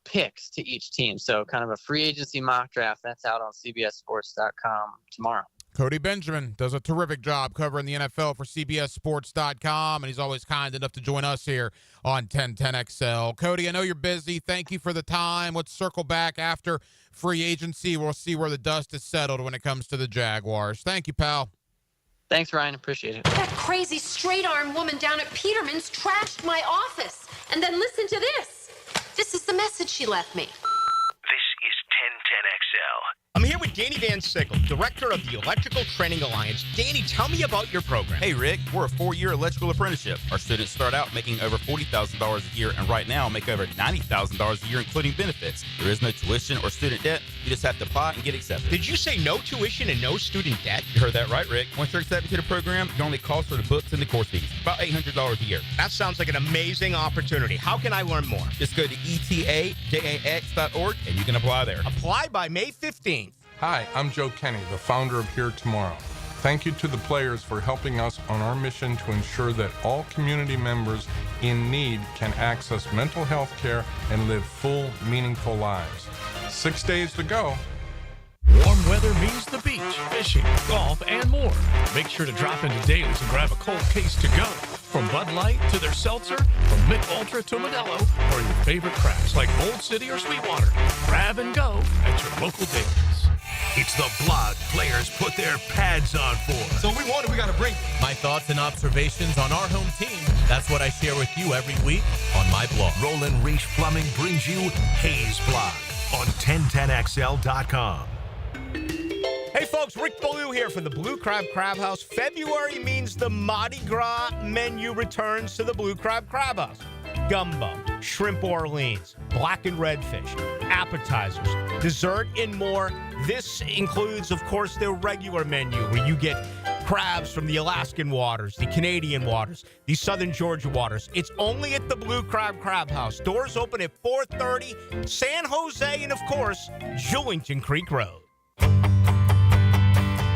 picks to each team. So kind of a free agency mock draft. That's out on CBSSports.com tomorrow. Cody Benjamin does a terrific job covering the NFL for CBSSports.com, and he's always kind enough to join us here on 1010XL. Cody, I know you're busy. Thank you for the time. Let's circle back after free agency. We'll see where the dust is settled when it comes to the Jaguars. Thank you, pal. Thanks, Ryan. Appreciate it. That crazy straight-arm woman down at Peterman's trashed my office. And then listen to this. This is the message she left me. This is 1010XL. I'm here with Danny Van Sickle, director of the Electrical Training Alliance. Danny, tell me about your program. Hey, Rick, we're a 4-year electrical apprenticeship. Our students start out making over $40,000 a year, and right now make over $90,000 a year, including benefits. There is no tuition or student debt. You just have to apply and get accepted. Did you say no tuition and no student debt? You heard that right, Rick. Once you're accepted to the program, your only cost for the books and the course fees. About $800 a year. That sounds like an amazing opportunity. How can I learn more? Just go to etajax.org, and you can apply there. Apply by May 15th. Hi, I'm Joe Kenny, the founder of Here Tomorrow. Thank you to the players for helping us on our mission to ensure that all community members in need can access mental health care and live full, meaningful lives. 6 days to go. Warm weather means the beach, fishing, golf, and more. Make sure to drop into Daly's and grab a cold case to go. From Bud Light to their seltzer, from Mick Ultra to Modelo, or your favorite crafts like Bold City or Sweetwater. Grab and go at your local Daly's. It's the blog players put their pads on for. So we got to bring my thoughts and observations on our home team. That's what I share with you every week on my blog. Roland Reach Plumbing brings you Hayes Blog on 1010XL.com. Hey folks, Rick Ballou here from the Blue Crab Crab House. February means the Mardi Gras menu returns to the Blue Crab Crab House. Gumbo, shrimp Orleans, blackened redfish, appetizers, dessert, and more. This includes, of course, their regular menu where you get crabs from the Alaskan waters, the Canadian waters, the Southern Georgia waters. It's only at the Blue Crab Crab House. Doors open at 4:30, San Jose, and, of course, Julington Creek Road.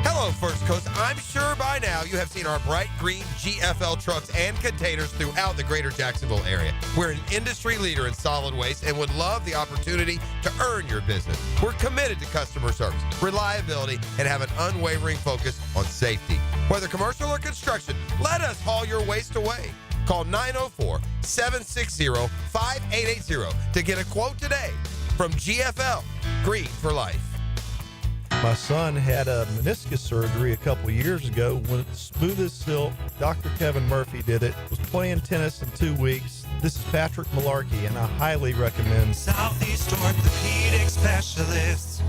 Hello, Hello, First Coast. I'm sure by now you have seen our bright green GFL trucks and containers throughout the greater Jacksonville area. We're an industry leader in solid waste and would love the opportunity to earn your business. We're committed to customer service, reliability, and have an unwavering focus on safety. Whether commercial or construction, let us haul your waste away. Call 904-760-5880 to get a quote today from GFL, Green for Life. My son had a meniscus surgery a couple years ago. Went smooth as silk. Dr. Kevin Murphy did it. Was playing tennis in 2 weeks. This is Patrick Malarkey, and I highly recommend Southeast Orthopedic Specialists.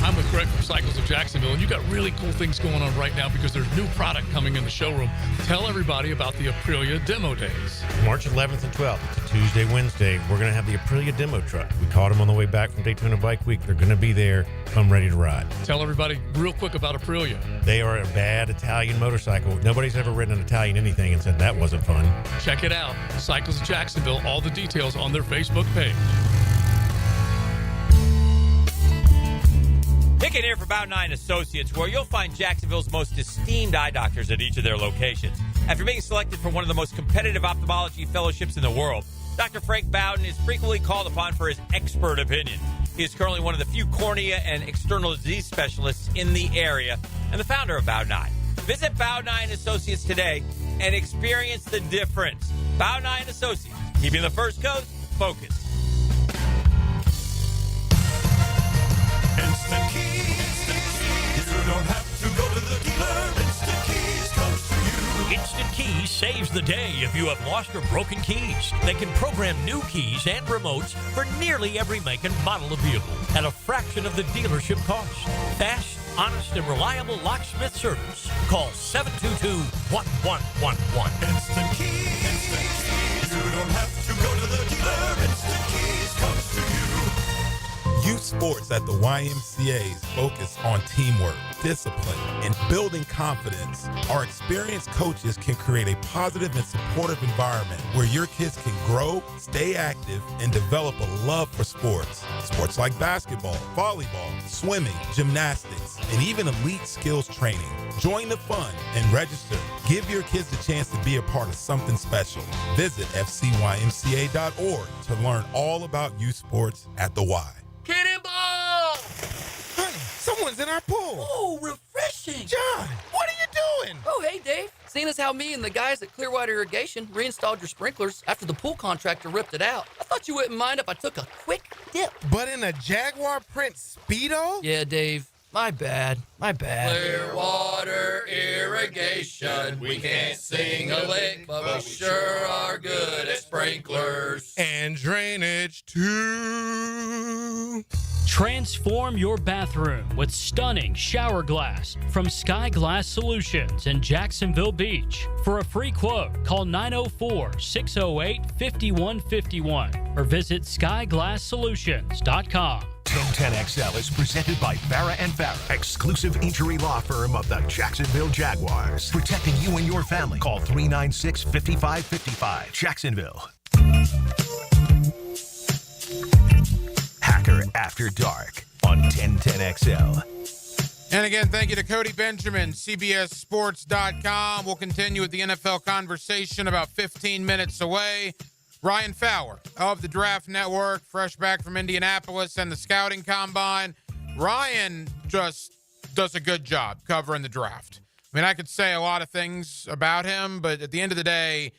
I'm with Greg from Cycles of Jacksonville, and you got really cool things going on right now because there's new product coming in the showroom. Tell everybody about the Aprilia Demo Days. March 11th and 12th. It's a Tuesday, Wednesday. We're going to have the Aprilia Demo Truck. We caught them on the way back from Daytona Bike Week. They're going to be there. Come ready to ride. Tell everybody real quick about Aprilia. They are a bad Italian motorcycle. Nobody's ever ridden an Italian anything and said that wasn't fun. Check it out. Cycles of Jacksonville. All the details on their Facebook page. Pick it here for Bow 9 Associates, where you'll find Jacksonville's most esteemed eye doctors at each of their locations. After being selected for one of the most competitive ophthalmology fellowships in the world, Dr. Frank Bowden is frequently called upon for his expert opinion. He is currently one of the few cornea and external disease specialists in the area and the founder of Bow 9. Visit Bow 9 Associates today and experience the difference. Bow 9 Associates, keeping the First Coast focused. Instant Keys. You don't have to go to the dealer. Instant Keys comes to you. Instant Keys saves the day if you have lost or broken keys. They can program new keys and remotes for nearly every make and model of vehicle at a fraction of the dealership cost. Fast, honest, and reliable locksmith service. Call 722-1111. Instant Keys. Instant Keys. You don't have to go to the dealer. Instant Keys comes to you. Youth sports at the YMCA's focus on teamwork, discipline, and building confidence. Our experienced coaches can create a positive and supportive environment where your kids can grow, stay active, and develop a love for sports. Sports like basketball, volleyball, swimming, gymnastics, and even elite skills training. Join the fun and register. Give your kids a chance to be a part of something special. Visit fcymca.org to learn all about youth sports at the Y. Cannonball! Honey, someone's in our pool. Oh, refreshing. John, what are you doing? Oh, hey, Dave. Seeing as how me and the guys at Clearwater Irrigation reinstalled your sprinklers after the pool contractor ripped it out, I thought you wouldn't mind if I took a quick dip. But in a Jaguar print Speedo? Yeah, Dave. My bad. Clearwater Irrigation. We can't sing a lick, but we sure are good at sprinklers. And drainage, too. Transform your bathroom with stunning shower glass from Sky Glass Solutions in Jacksonville Beach. For a free quote, call 904-608-5151 or visit skyglasssolutions.com. 1010XL is presented by Farah and Farah, exclusive injury law firm of the Jacksonville Jaguars. Protecting you and your family. Call 396-5555. Jacksonville. Hacker After Dark on 1010XL. And again, thank you to Cody Benjamin, CBSSports.com. We'll continue with the NFL conversation about 15 minutes away. Ryan Fowler of the Draft Network, fresh back from Indianapolis and the Scouting Combine. Ryan just does a good job covering the draft. I mean, I could say a lot of things about him, but at the end of the day,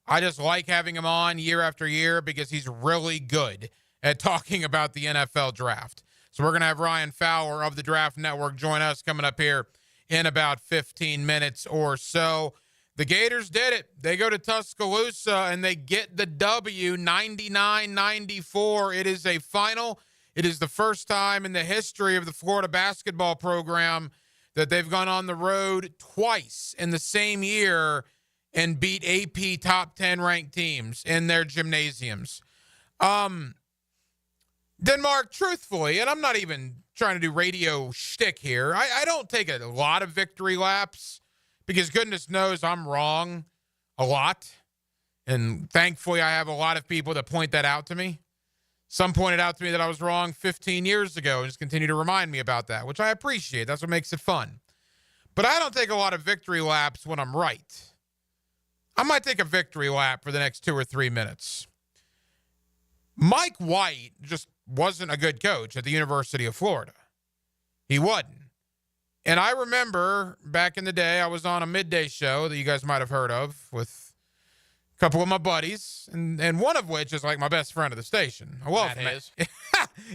I just like having him on year after year because he's really good at talking about the NFL draft. So we're going to have Ryan Fowler of the Draft Network join us coming up here in about 15 minutes or so. The Gators did it. They go to Tuscaloosa and they get the W, 99-94. It is a final. It is the first time in the history of the Florida basketball program that they've gone on the road twice in the same year and beat AP top 10 ranked teams in their gymnasiums. Denmark, truthfully, and I'm not even trying to do radio shtick here, I don't take a lot of victory laps because goodness knows I'm wrong a lot. And thankfully, I have a lot of people that point that out to me. Some pointed out to me that I was wrong 15 years ago and just continue to remind me about that, which I appreciate. That's what makes it fun. But I don't take a lot of victory laps when I'm right. I might take a victory lap for the next 2 or 3 minutes. Mike White just wasn't a good coach at the University of Florida. He wasn't. And I remember back in the day, I was on a midday show that you guys might have heard of with a couple of my buddies, and one of which is like my best friend of the station. I love Matt.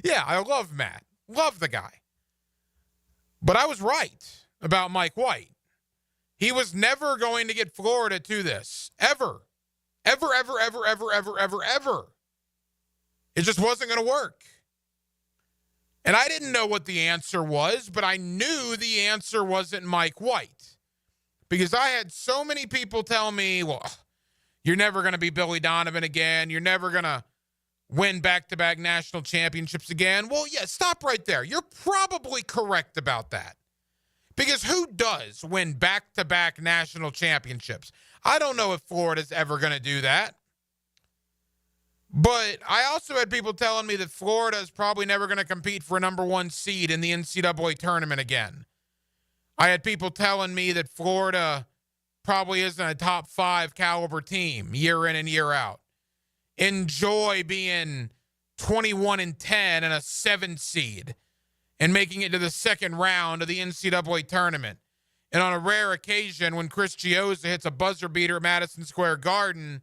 Yeah, I love Matt. Love the guy. But I was right about Mike White. He was never going to get Florida to this. Ever. Ever, ever, ever, ever, ever, ever, ever. It just wasn't going to work. And I didn't know what the answer was, but I knew the answer wasn't Mike White. Because I had so many people tell me, well, you're never going to be Billy Donovan again. You're never going to win back-to-back national championships again. Well, yeah, stop right there. You're probably correct about that. Because who does win back-to-back national championships? I don't know if Florida's ever going to do that. But I also had people telling me that Florida is probably never going to compete for a number 1 seed in the NCAA tournament again. I had people telling me that Florida probably isn't a top 5 caliber team year in and year out. Enjoy being 21-10 and a 7 seed and making it to the second round of the NCAA tournament. And on a rare occasion, when Chris Chiozza hits a buzzer beater at Madison Square Garden,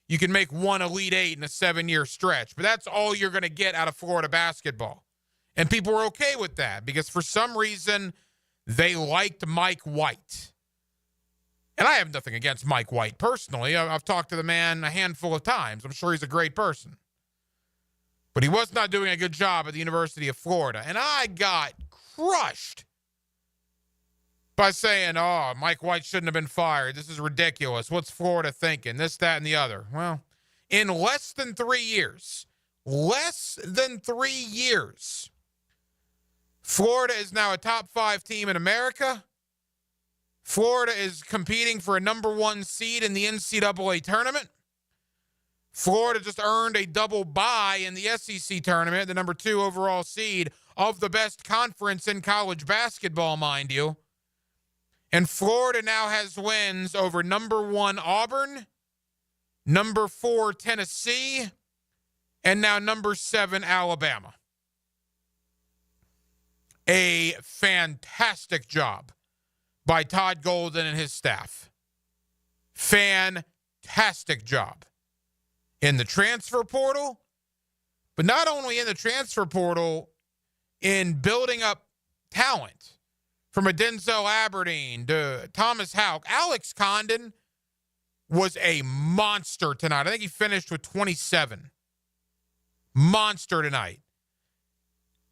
you can make one Elite 8 in a 7-year stretch. But that's all you're going to get out of Florida basketball. And people were okay with that because for some reason, they liked Mike White. And I have nothing against Mike White personally. I've talked to the man a handful of times. I'm sure he's a great person. But he was not doing a good job at the University of Florida. And I got crushed by saying, oh, Mike White shouldn't have been fired. This is ridiculous. What's Florida thinking? This, that, and the other. Well, in less than 3 years, Florida is now a top 5 team in America. Florida is competing for a number 1 seed in the NCAA tournament. Florida just earned a double bye in the SEC tournament, the number 2 overall seed of the best conference in college basketball, mind you. And Florida now has wins over number 1 Auburn, number 4 Tennessee, and now number 7 Alabama. A fantastic job by Todd Golden and his staff. Fantastic job in the transfer portal, but not only in the transfer portal, in building up talent. From a Denzel Aberdeen to Thomas Houck. Alex Condon was a monster tonight. I think he finished with 27. Monster tonight.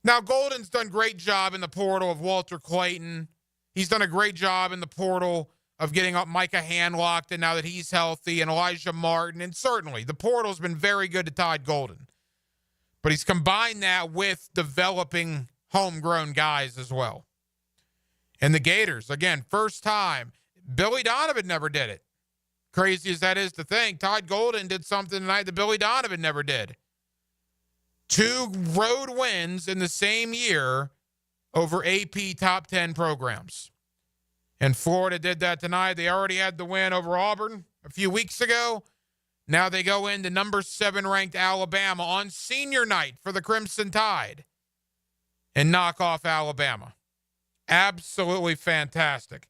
Now, Golden's done a great job in the portal of Walter Clayton. He's done a great job in the portal of getting up Micah Handlocked, and now that he's healthy, and Elijah Martin. And certainly, the portal's been very good to Todd Golden. But he's combined that with developing homegrown guys as well. And the Gators, again, first time. Billy Donovan never did it. Crazy as that is to think, Todd Golden did something tonight that Billy Donovan never did. 2 road wins in the same year over AP top 10 programs. And Florida did that tonight. They already had the win over Auburn a few weeks ago. Now they go into number 7 ranked Alabama on senior night for the Crimson Tide and knock off Alabama. Absolutely fantastic.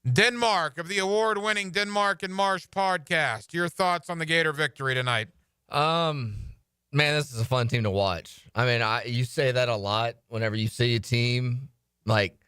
Denmark of the award-winning Denmark and Marsh podcast. Your thoughts on the Gator victory tonight? Man, this is a fun team to watch. I mean, you say that a lot whenever you see a team. Like,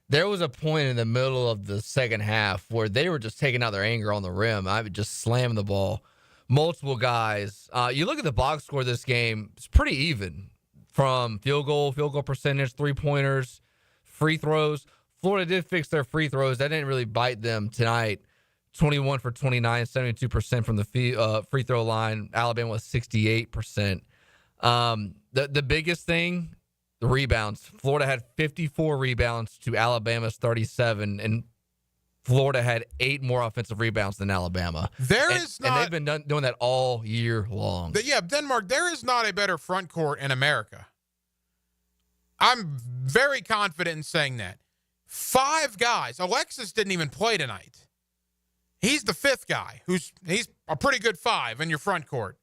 there was a point in the middle of the second half where they were just taking out their anger on the rim. I would just slam the ball. Multiple guys. You look at the box score of this game, it's pretty even. From field goal percentage, 3-pointers, free throws. Florida did fix their free throws. That didn't really bite them tonight. 21 for 29, 72% from the free throw line. Alabama was 68%. The biggest thing, the rebounds. Florida had 54 rebounds to Alabama's 37. And Florida had 8 more offensive rebounds than Alabama. And they've been doing that all year long. Denmark, there is not a better front court in America. I'm very confident in saying that. 5 guys. Alexis didn't even play tonight. He's the 5th guy. He's a pretty good 5 in your front court.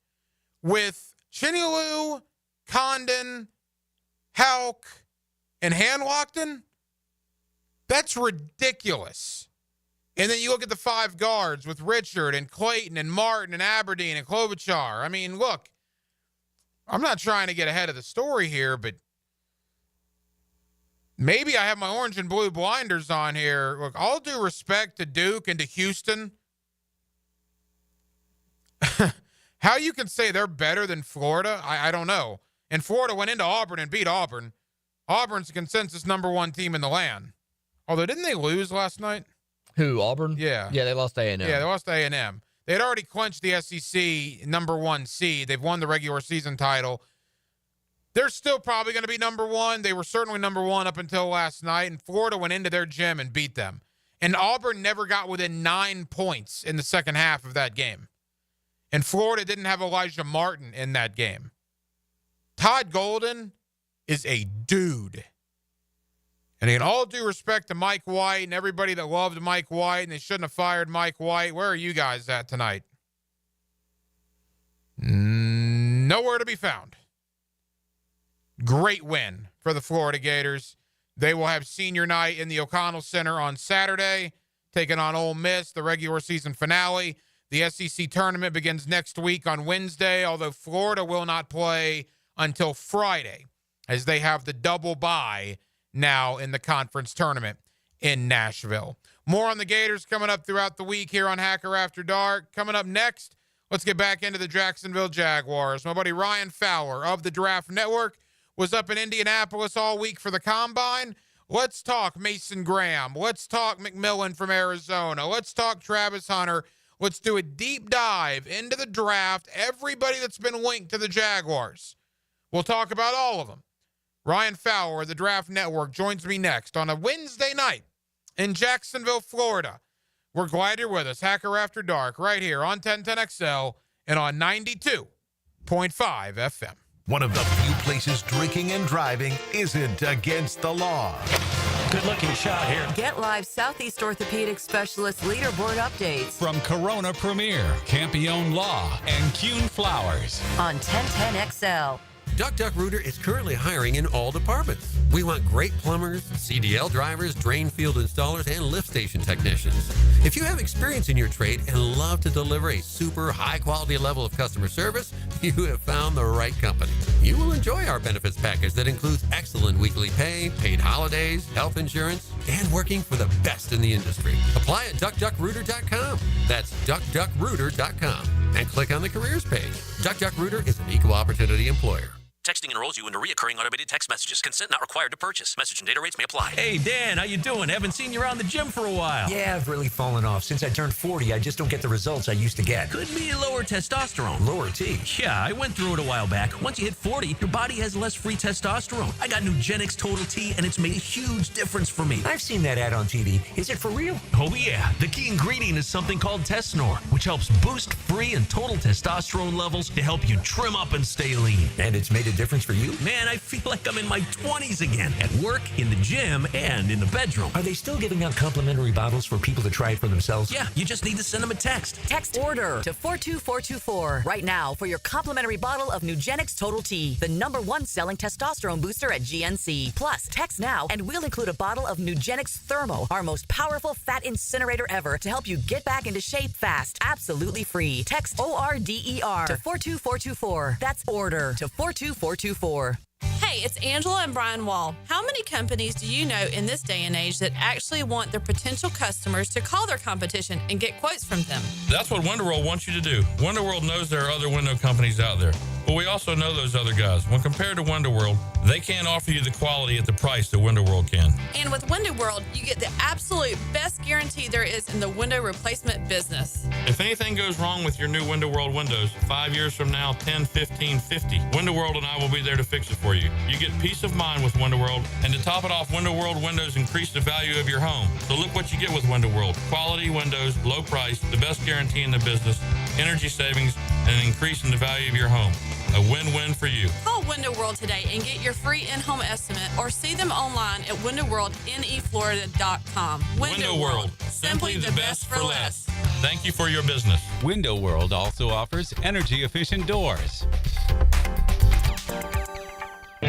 With Chinelu, Condon, Hauk, and Hanlockton, that's ridiculous. And then you look at the 5 guards with Richard and Clayton and Martin and Aberdeen and Klobuchar. I mean, look, I'm not trying to get ahead of the story here, but maybe I have my orange and blue blinders on here. Look, all due respect to Duke and to Houston. How you can say they're better than Florida, I don't know. And Florida went into Auburn and beat Auburn. Auburn's the consensus #1 team in the land. Although, didn't they lose last night? Who, Auburn? Yeah. Yeah, they lost to A&M. Yeah, they lost to A&M. They had already clinched the SEC #1 seed. They've won the regular season title. They're still probably going to be #1. They were certainly #1 up until last night, and Florida went into their gym and beat them. And Auburn never got within 9 points in the second half of that game. And Florida didn't have Elijah Martin in that game. Todd Golden is a dude. And in all due respect to Mike White and everybody that loved Mike White and they shouldn't have fired Mike White, where are you guys at tonight? Nowhere to be found. Great win for the Florida Gators. They will have senior night in the O'Connell Center on Saturday, taking on Ole Miss, the regular season finale. The SEC tournament begins next week on Wednesday, although Florida will not play until Friday as they have the double bye now in the conference tournament in Nashville. More on the Gators coming up throughout the week here on Hacker After Dark. Coming up next, let's get back into the Jacksonville Jaguars. My buddy Ryan Fowler of the Draft Network was up in Indianapolis all week for the Combine. Let's talk Mason Graham. Let's talk McMillan from Arizona. Let's talk Travis Hunter. Let's do a deep dive into the draft, everybody that's been linked to the Jaguars. We'll talk about all of them. Ryan Fowler of the Draft Network joins me next on a Wednesday night in Jacksonville, Florida. We're glad you're with us. Hacker After Dark right here on 1010XL and on 92.5 FM. One of the few places drinking and driving isn't against the law. Good-looking shot here. Get live Southeast Orthopedic Specialist leaderboard updates from Corona Premier, Campione Law, and Kuhn Flowers on 1010XL. Duck Rooter is currently hiring in all departments. We want great plumbers, CDL drivers, drain field installers, and lift station technicians. If you have experience in your trade and love to deliver a super high-quality level of customer service, you have found the right company. You will enjoy our benefits package that includes excellent weekly pay, paid holidays, health insurance, and working for the best in the industry. Apply at duckrooter.com. That's duckrooter.com. And click on the careers page. Duck Rooter is an equal opportunity employer. Texting enrolls you into recurring automated text messages. Consent not required to purchase. Message and data rates may apply. Hey, Dan, how you doing? Haven't seen you around the gym for a while. Yeah, I've really fallen off. Since I turned 40, I just don't get the results I used to get. Could be lower testosterone. Lower T? Yeah, I went through it a while back. Once you hit 40, your body has less free testosterone. I got Nugenix Total T, and it's made a huge difference for me. I've seen that ad on TV. Is it for real? Oh, yeah. The key ingredient is something called Tesnor, which helps boost free and total testosterone levels to help you trim up and stay lean. And it's made a difference for you? Man, I feel like I'm in my 20s again, at work, in the gym, and in the bedroom. Are they still giving out complimentary bottles for people to try it for themselves? Yeah, you just need to send them a text. Text ORDER to 42424 right now for your complimentary bottle of Nugenix Total T, the #1 selling testosterone booster at GNC. Plus, text now and we'll include a bottle of Nugenix Thermo, our most powerful fat incinerator ever, to help you get back into shape fast, absolutely free. Text ORDER to 42424. That's ORDER to 42424. Hey, it's Angela and Brian Wall. How many companies do you know in this day and age that actually want their potential customers to call their competition and get quotes from them? That's what Wonderworld wants you to do. Wonderworld knows there are other window companies out there. But we also know those other guys. When compared to Window World, they can't offer you the quality at the price that Window World can. And with Window World, you get the absolute best guarantee there is in the window replacement business. If anything goes wrong with your new Window World windows, 5 years from now, 10, 15, 50, Window World and I will be there to fix it for you. You get peace of mind with Window World, and to top it off, Window World windows increase the value of your home. So look what you get with Window World. Quality windows, low price, the best guarantee in the business, energy savings, and an increase in the value of your home. A win-win for you. Call Window World today and get your free in-home estimate or see them online at windowworldneflorida.com. Window World. Simply the best for less. Thank you for your business. Window World also offers energy-efficient doors.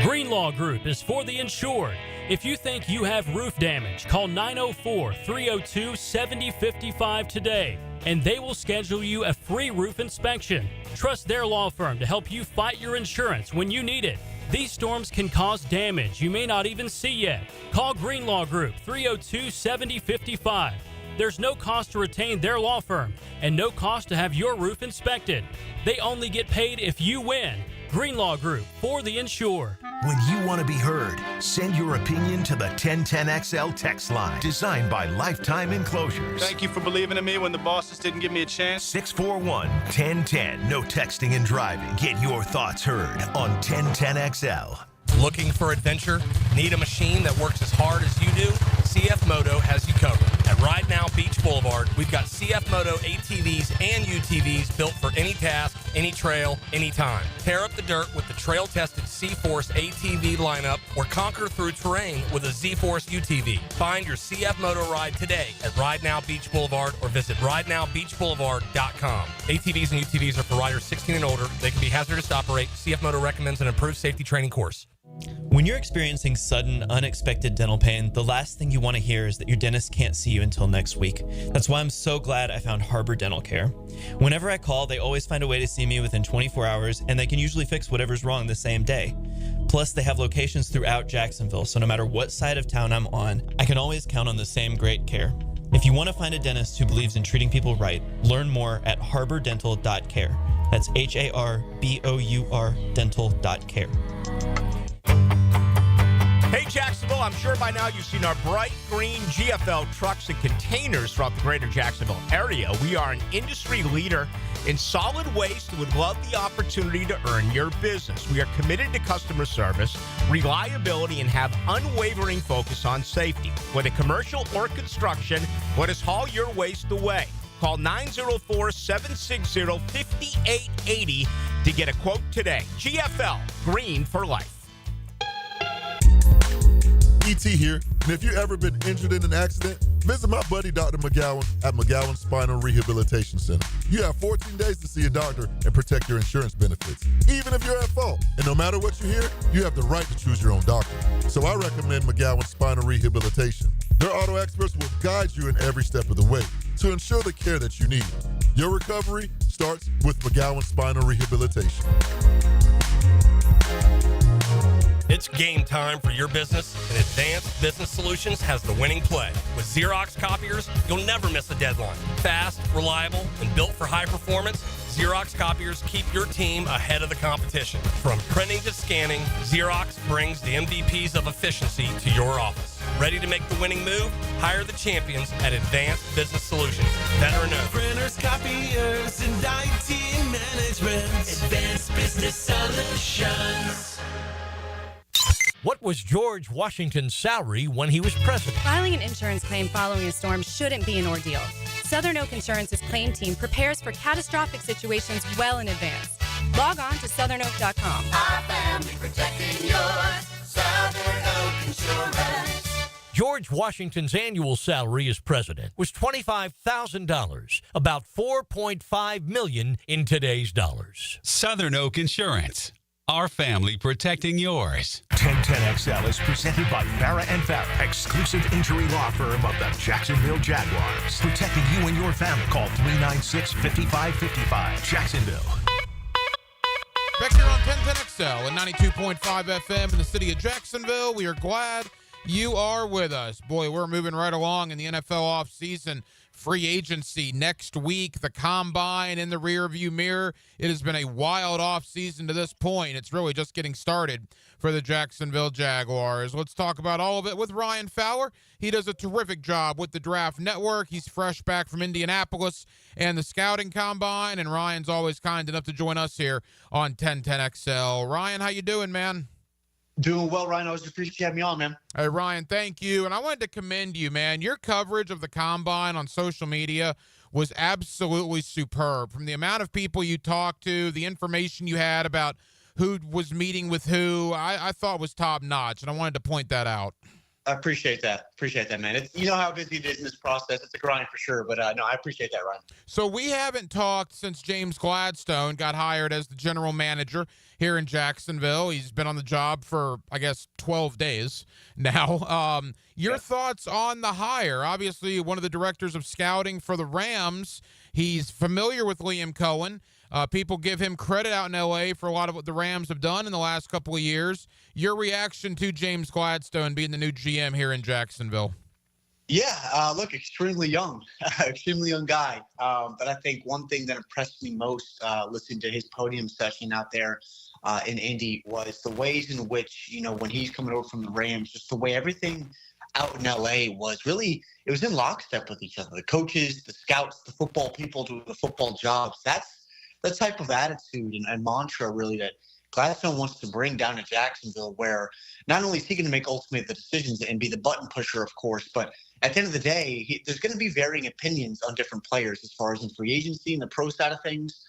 Greenlaw Group is for the insured. If you think you have roof damage, call 904-302-7055 today, and they will schedule you a free roof inspection. Trust their law firm to help you fight your insurance when you need it. These storms can cause damage you may not even see yet. Call Greenlaw Group 302-7055. There's no cost to retain their law firm and no cost to have your roof inspected. They only get paid if you win. Greenlaw Group, for the insured. When you want to be heard, send your opinion to the 1010XL text line, designed by Lifetime Enclosures. Thank you for believing in me when the bosses didn't give me a chance. 641-1010. No texting and driving. Get your thoughts heard on 1010XL. Looking for adventure? Need a machine that works as hard as you do? CF Moto has you covered. At Ride Now Beach Boulevard, we've got CF Moto ATVs and UTVs built for any task, any trail, anytime. Tear up the dirt with the trail-tested C-Force ATV lineup or conquer through terrain with a Z-Force UTV. Find your CF Moto ride today at Ride Now Beach Boulevard or visit ridenowbeachboulevard.com. ATVs and UTVs are for riders 16 and older. They can be hazardous to operate. CF Moto recommends an improved safety training course. When you're experiencing sudden, unexpected dental pain, the last thing you want to hear is that your dentist can't see you until next week. That's why I'm so glad I found Harbor Dental Care. Whenever I call, they always find a way to see me within 24 hours, and they can usually fix whatever's wrong the same day. Plus, they have locations throughout Jacksonville, so no matter what side of town I'm on, I can always count on the same great care. If you want to find a dentist who believes in treating people right, learn more at harbordental.care. That's HARBOUR dental.care. Hey, Jacksonville, I'm sure by now you've seen our bright green GFL trucks and containers throughout the greater Jacksonville area. We are an industry leader in solid waste and would love the opportunity to earn your business. We are committed to customer service, reliability, and have unwavering focus on safety. Whether commercial or construction, let us haul your waste away. Call 904-760-5880 to get a quote today. GFL, green for life. ET here, and if you've ever been injured in an accident, visit my buddy Dr. McGowan at McGowan Spinal Rehabilitation Center. You have 14 days to see a doctor and protect your insurance benefits, even if you're at fault. And no matter what you hear, you have the right to choose your own doctor. So I recommend McGowan Spinal Rehabilitation. Their auto experts will guide you in every step of the way to ensure the care that you need. Your recovery starts with McGowan Spinal Rehabilitation. It's game time for your business, and Advanced Business Solutions has the winning play. With Xerox copiers, you'll never miss a deadline. Fast, reliable, and built for high performance, Xerox copiers keep your team ahead of the competition. From printing to scanning, Xerox brings the MVPs of efficiency to your office. Ready to make the winning move? Hire the champions at Advanced Business Solutions. Veteran owned. Printers, copiers, and IT management. Advanced Business Solutions. What was George Washington's salary when he was president? Filing an insurance claim following a storm shouldn't be an ordeal. Southern Oak Insurance's claim team prepares for catastrophic situations well in advance. Log on to southernoak.com. Our family protecting yours. Southern Oak Insurance. George Washington's annual salary as president was $25,000, about $4.5 million in today's dollars. Southern Oak Insurance. Our family protecting yours. 1010XL is presented by Farah & Farah, exclusive injury law firm of the Jacksonville Jaguars. Protecting you and your family. Call 396-5555. Jacksonville. Back here on 1010XL and 92.5 FM in the city of Jacksonville. We are glad you are with us. Boy, we're moving right along in the NFL offseason. free agency next week, the combine in the rearview mirror. It has been a wild offseason to this point. It's really just getting started for the Jacksonville Jaguars. Let's talk about all of it with Ryan Fowler. He does a terrific job with the Draft Network. He's fresh back from Indianapolis and the Scouting Combine, and Ryan's always kind enough to join us here on 1010XL. Ryan, how you doing, man? Doing well, Ryan. I always appreciate you having me on, man. Hey, Ryan, thank you. And I wanted to commend you, man. Your coverage of the Combine on social media was absolutely superb. From the amount of people you talked to, the information you had about who was meeting with who, I thought was top-notch, and I wanted to point that out. I appreciate that. Appreciate that, man. You know how busy it is in this process. It's a grind for sure, but no, I appreciate that, Ryan. So we haven't talked since James Gladstone got hired as the general manager here in Jacksonville. He's been on the job for, I guess, 12 days now. Your thoughts on the hire? Obviously, one of the directors of scouting for the Rams. He's familiar with Liam Cohen. People give him credit out in L.A. for a lot of what the Rams have done in the last couple of years. Your reaction to James Gladstone being the new GM here in Jacksonville? Yeah, look, extremely young guy. But I think one thing that impressed me most listening to his podium session out there in Indy was the ways in which, when he's coming over from the Rams, just the way everything out in L.A. was really, it was in lockstep with each other. The coaches, the scouts, the football people doing the football jobs. That's the type of attitude and mantra really that Gladstone wants to bring down to Jacksonville, where not only is he going to make ultimately the decisions and be the button pusher, of course, but at the end of the day, there's going to be varying opinions on different players as far as in free agency and the pro side of things,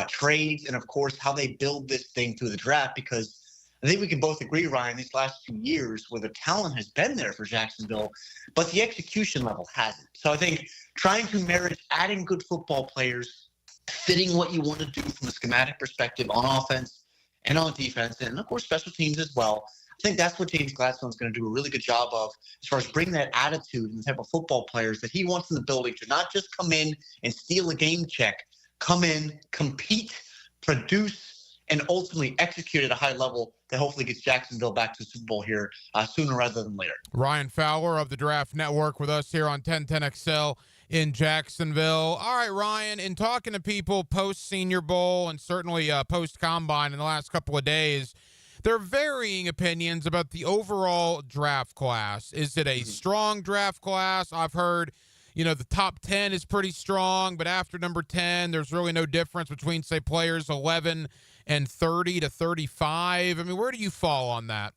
trades, and of course, how they build this thing through the draft. Because I think we can both agree, Ryan, these last 2 years where the talent has been there for Jacksonville, but the execution level hasn't. So I think trying to marry adding good football players, fitting what you want to do from a schematic perspective on offense and on defense, and of course special teams as well. I think that's what James Gladstone is going to do a really good job of as far as bringing that attitude and the type of football players that he wants in the building to not just come in and steal a game check, come in, compete, produce, and ultimately execute at a high level that hopefully gets Jacksonville back to the Super Bowl here sooner rather than later. Ryan Fowler of the Draft Network with us here on 1010XL in Jacksonville. All right, Ryan, in talking to people post-Senior Bowl and certainly post-Combine in the last couple of days, there are varying opinions about the overall draft class. Is it a strong draft class? I've heard, the top 10 is pretty strong, but after number 10, there's really no difference between, say, players 11 and 30 to 35. I mean, where do you fall on that?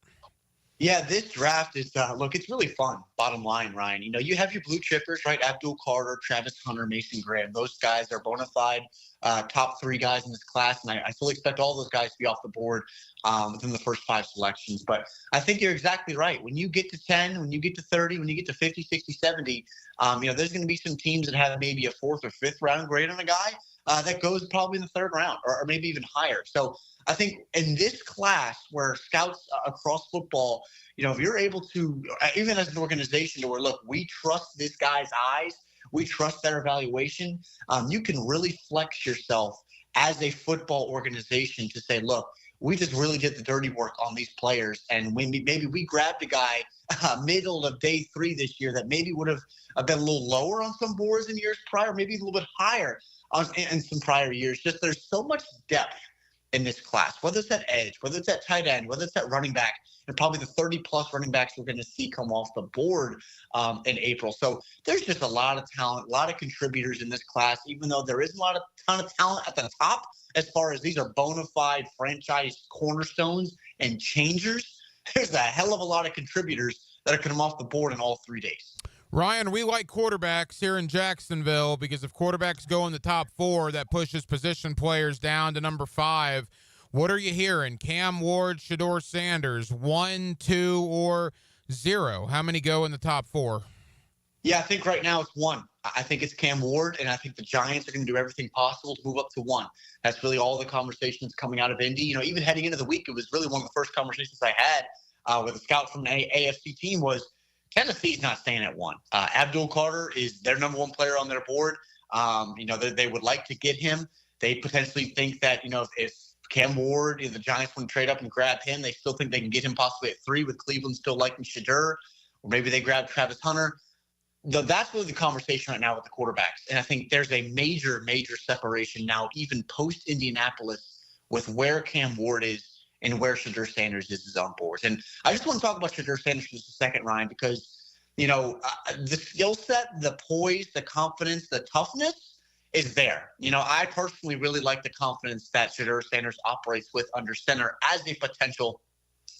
Yeah, this draft is, look, it's really fun, bottom line, Ryan. You have your blue chippers, right? Abdul Carter, Travis Hunter, Mason Graham. Those guys are bona fide top three guys in this class, and I fully expect all those guys to be off the board within the first 5 selections. But I think you're exactly right. When you get to 10, when you get to 30, when you get to 50, 60, 70, there's going to be some teams that have maybe a 4th or 5th round grade on a guy that goes probably in the 3rd round or maybe even higher. So I think in this class where scouts across football, if you're able to, even as an organization, to where, look, we trust this guy's eyes, we trust their evaluation, you can really flex yourself as a football organization to say, look, we just really did the dirty work on these players. And when maybe we grabbed a guy middle of day 3 this year that maybe would have been a little lower on some boards in years prior, maybe a little bit higher in some prior years. Just there's so much depth in this class, whether it's at edge, whether it's at tight end, whether it's at running back, and probably the 30-plus running backs we're going to see come off the board in April. So there's just a lot of talent, a lot of contributors in this class, even though there isn't a ton of talent at the top as far as these are bona fide franchise cornerstones and changers. There's a hell of a lot of contributors that are going to come off the board in all 3 days. Ryan, we like quarterbacks here in Jacksonville because if quarterbacks go in the top 4, that pushes position players down to number 5. What are you hearing? Cam Ward, Shedeur Sanders, 1, 2, or 0? How many go in the top 4? Yeah, I think right now it's 1. I think it's Cam Ward, and I think the Giants are going to do everything possible to move up to 1. That's really all the conversations coming out of Indy. Even heading into the week, it was really one of the first conversations I had with a scout from an AFC team was, Tennessee's not staying at 1. Abdul Carter is their number 1 player on their board. They would like to get him. They potentially think that, if Cam Ward, the Giants want to trade up and grab him, they still think they can get him possibly at 3 with Cleveland still liking Shedeur, or maybe they grab Travis Hunter. that's really the conversation right now with the quarterbacks. And I think there's a major, major separation now, even post-Indianapolis, with where Cam Ward is and where Shedeur Sanders is on board. And I just want to talk about Shedeur Sanders for just a second, Ryan, because, the skill set, the poise, the confidence, the toughness is there. I personally really like the confidence that Shedeur Sanders operates with under center as a potential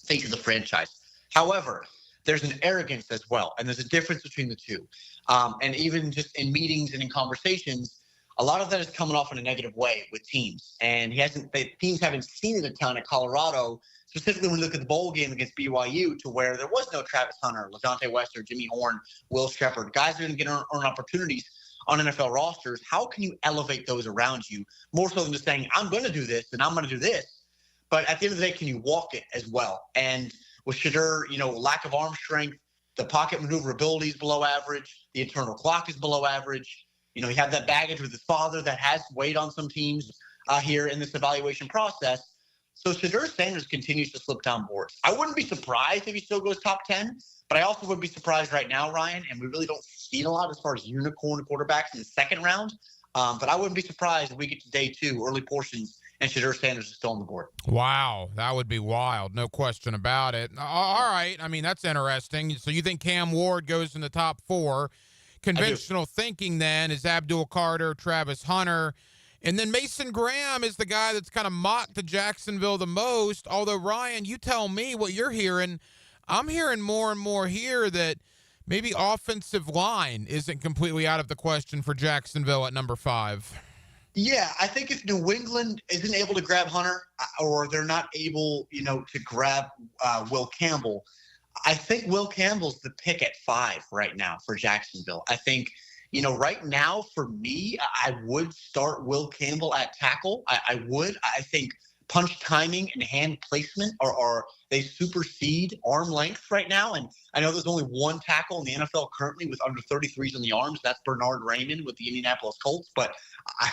face of the franchise. However, there's an arrogance as well, and there's a difference between the two. And even just in meetings and in conversations, a lot of that is coming off in a negative way with teams. And teams haven't seen it a ton at Colorado, specifically when you look at the bowl game against BYU, to where there was no Travis Hunter, LaJohntay Wester, Jimmy Horn, Will Shepard. Guys are going to get earn opportunities on NFL rosters. How can you elevate those around you more so than just saying, I'm going to do this and I'm going to do this? But at the end of the day, can you walk it as well? And with Shedeur, lack of arm strength, the pocket maneuverability is below average, the internal clock is below average. You have that baggage with his father that has weighed on some teams here in this evaluation process. So Shedeur Sanders continues to slip down boards. I wouldn't be surprised if he still goes top 10, but I also wouldn't be surprised right now, Ryan, and we really don't see it a lot as far as unicorn quarterbacks in the second round. But I wouldn't be surprised if we get to day 2, early portions, and Shedeur Sanders is still on the board. Wow, that would be wild. No question about it. All right. I mean, that's interesting. So you think Cam Ward goes in the top 4. Conventional thinking then is Abdul Carter, Travis Hunter, and then Mason Graham is the guy that's kind of mocked to Jacksonville the most. Although, Ryan, you tell me what you're hearing. I'm hearing more and more here that maybe offensive line isn't completely out of the question for Jacksonville at number 5. Yeah, I think if New England isn't able to grab Hunter, or they're not able, to grab Will Campbell, I think Will Campbell's the pick at 5 right now for Jacksonville. I think, right now for me, I would start Will Campbell at tackle. I would. I think punch timing and hand placement they supersede arm length right now. And I know there's only one tackle in the NFL currently with under 33s on the arms. That's Bernard Raymond with the Indianapolis Colts. But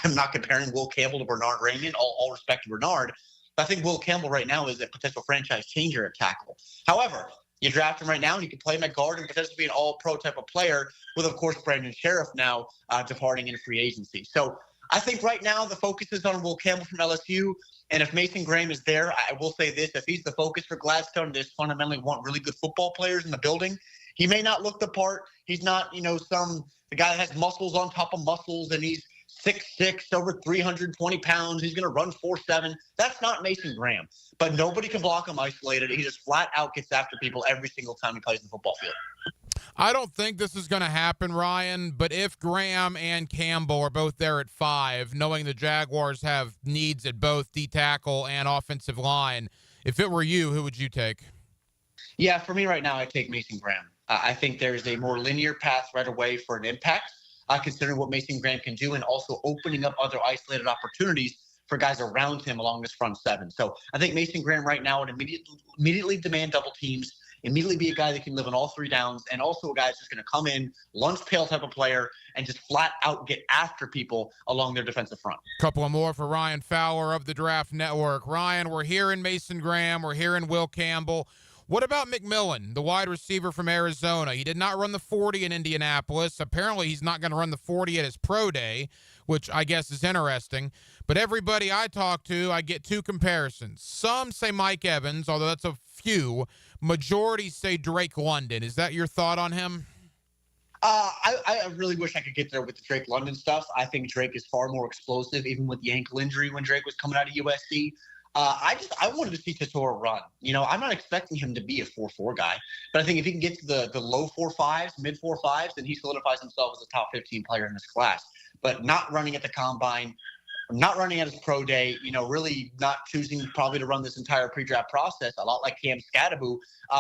I'm not comparing Will Campbell to Bernard Raymond. All respect to Bernard. But I think Will Campbell right now is a potential franchise changer at tackle. However, you draft him right now, and you can play him at guard and potentially be an all-pro type of player with, of course, Brandon Sheriff now departing in free agency. So I think right now the focus is on Will Campbell from LSU. And if Mason Graham is there, I will say this. If he's the focus for Gladstone, they just fundamentally want really good football players in the building. He may not look the part. He's not, the guy that has muscles on top of muscles, and he's 6'6", over 320 pounds. He's going to run 4.7. That's not Mason Graham. But nobody can block him isolated. He just flat out gets after people every single time he plays the football field. I don't think this is going to happen, Ryan, but if Graham and Campbell are both there at 5, knowing the Jaguars have needs at both D-tackle and offensive line, if it were you, who would you take? Yeah, for me right now, I'd take Mason Graham. I think there's a more linear path right away for an impact, considering what Mason Graham can do and also opening up other isolated opportunities for guys around him along this front 7. So I think Mason Graham right now would immediately demand double teams, immediately be a guy that can live on all 3 downs, and also a guy that's just going to come in, lunch pail type of player, and just flat out get after people along their defensive front. Couple of more for Ryan Fowler of the Draft Network. Ryan, we're hearing Mason Graham. We're hearing Will Campbell. What about McMillan, the wide receiver from Arizona? He did not run the 40 in Indianapolis. Apparently, he's not going to run the 40 at his pro day, which I guess is interesting. But everybody I talk to, I get 2 comparisons. Some say Mike Evans, although that's a few. Majority say Drake London. Is that your thought on him? I really wish I could get there with the Drake London stuff. I think Drake is far more explosive, even with the ankle injury when Drake was coming out of USC. I wanted to see Tatora run. I'm not expecting him to be a 4.4 guy, but I think if he can get to the low 4.5s, mid 4.5s, then he solidifies himself as a top 15 player in this class. But not running at the combine, not running at his pro day, really not choosing probably to run this entire pre-draft process, a lot like Cam Scadaboo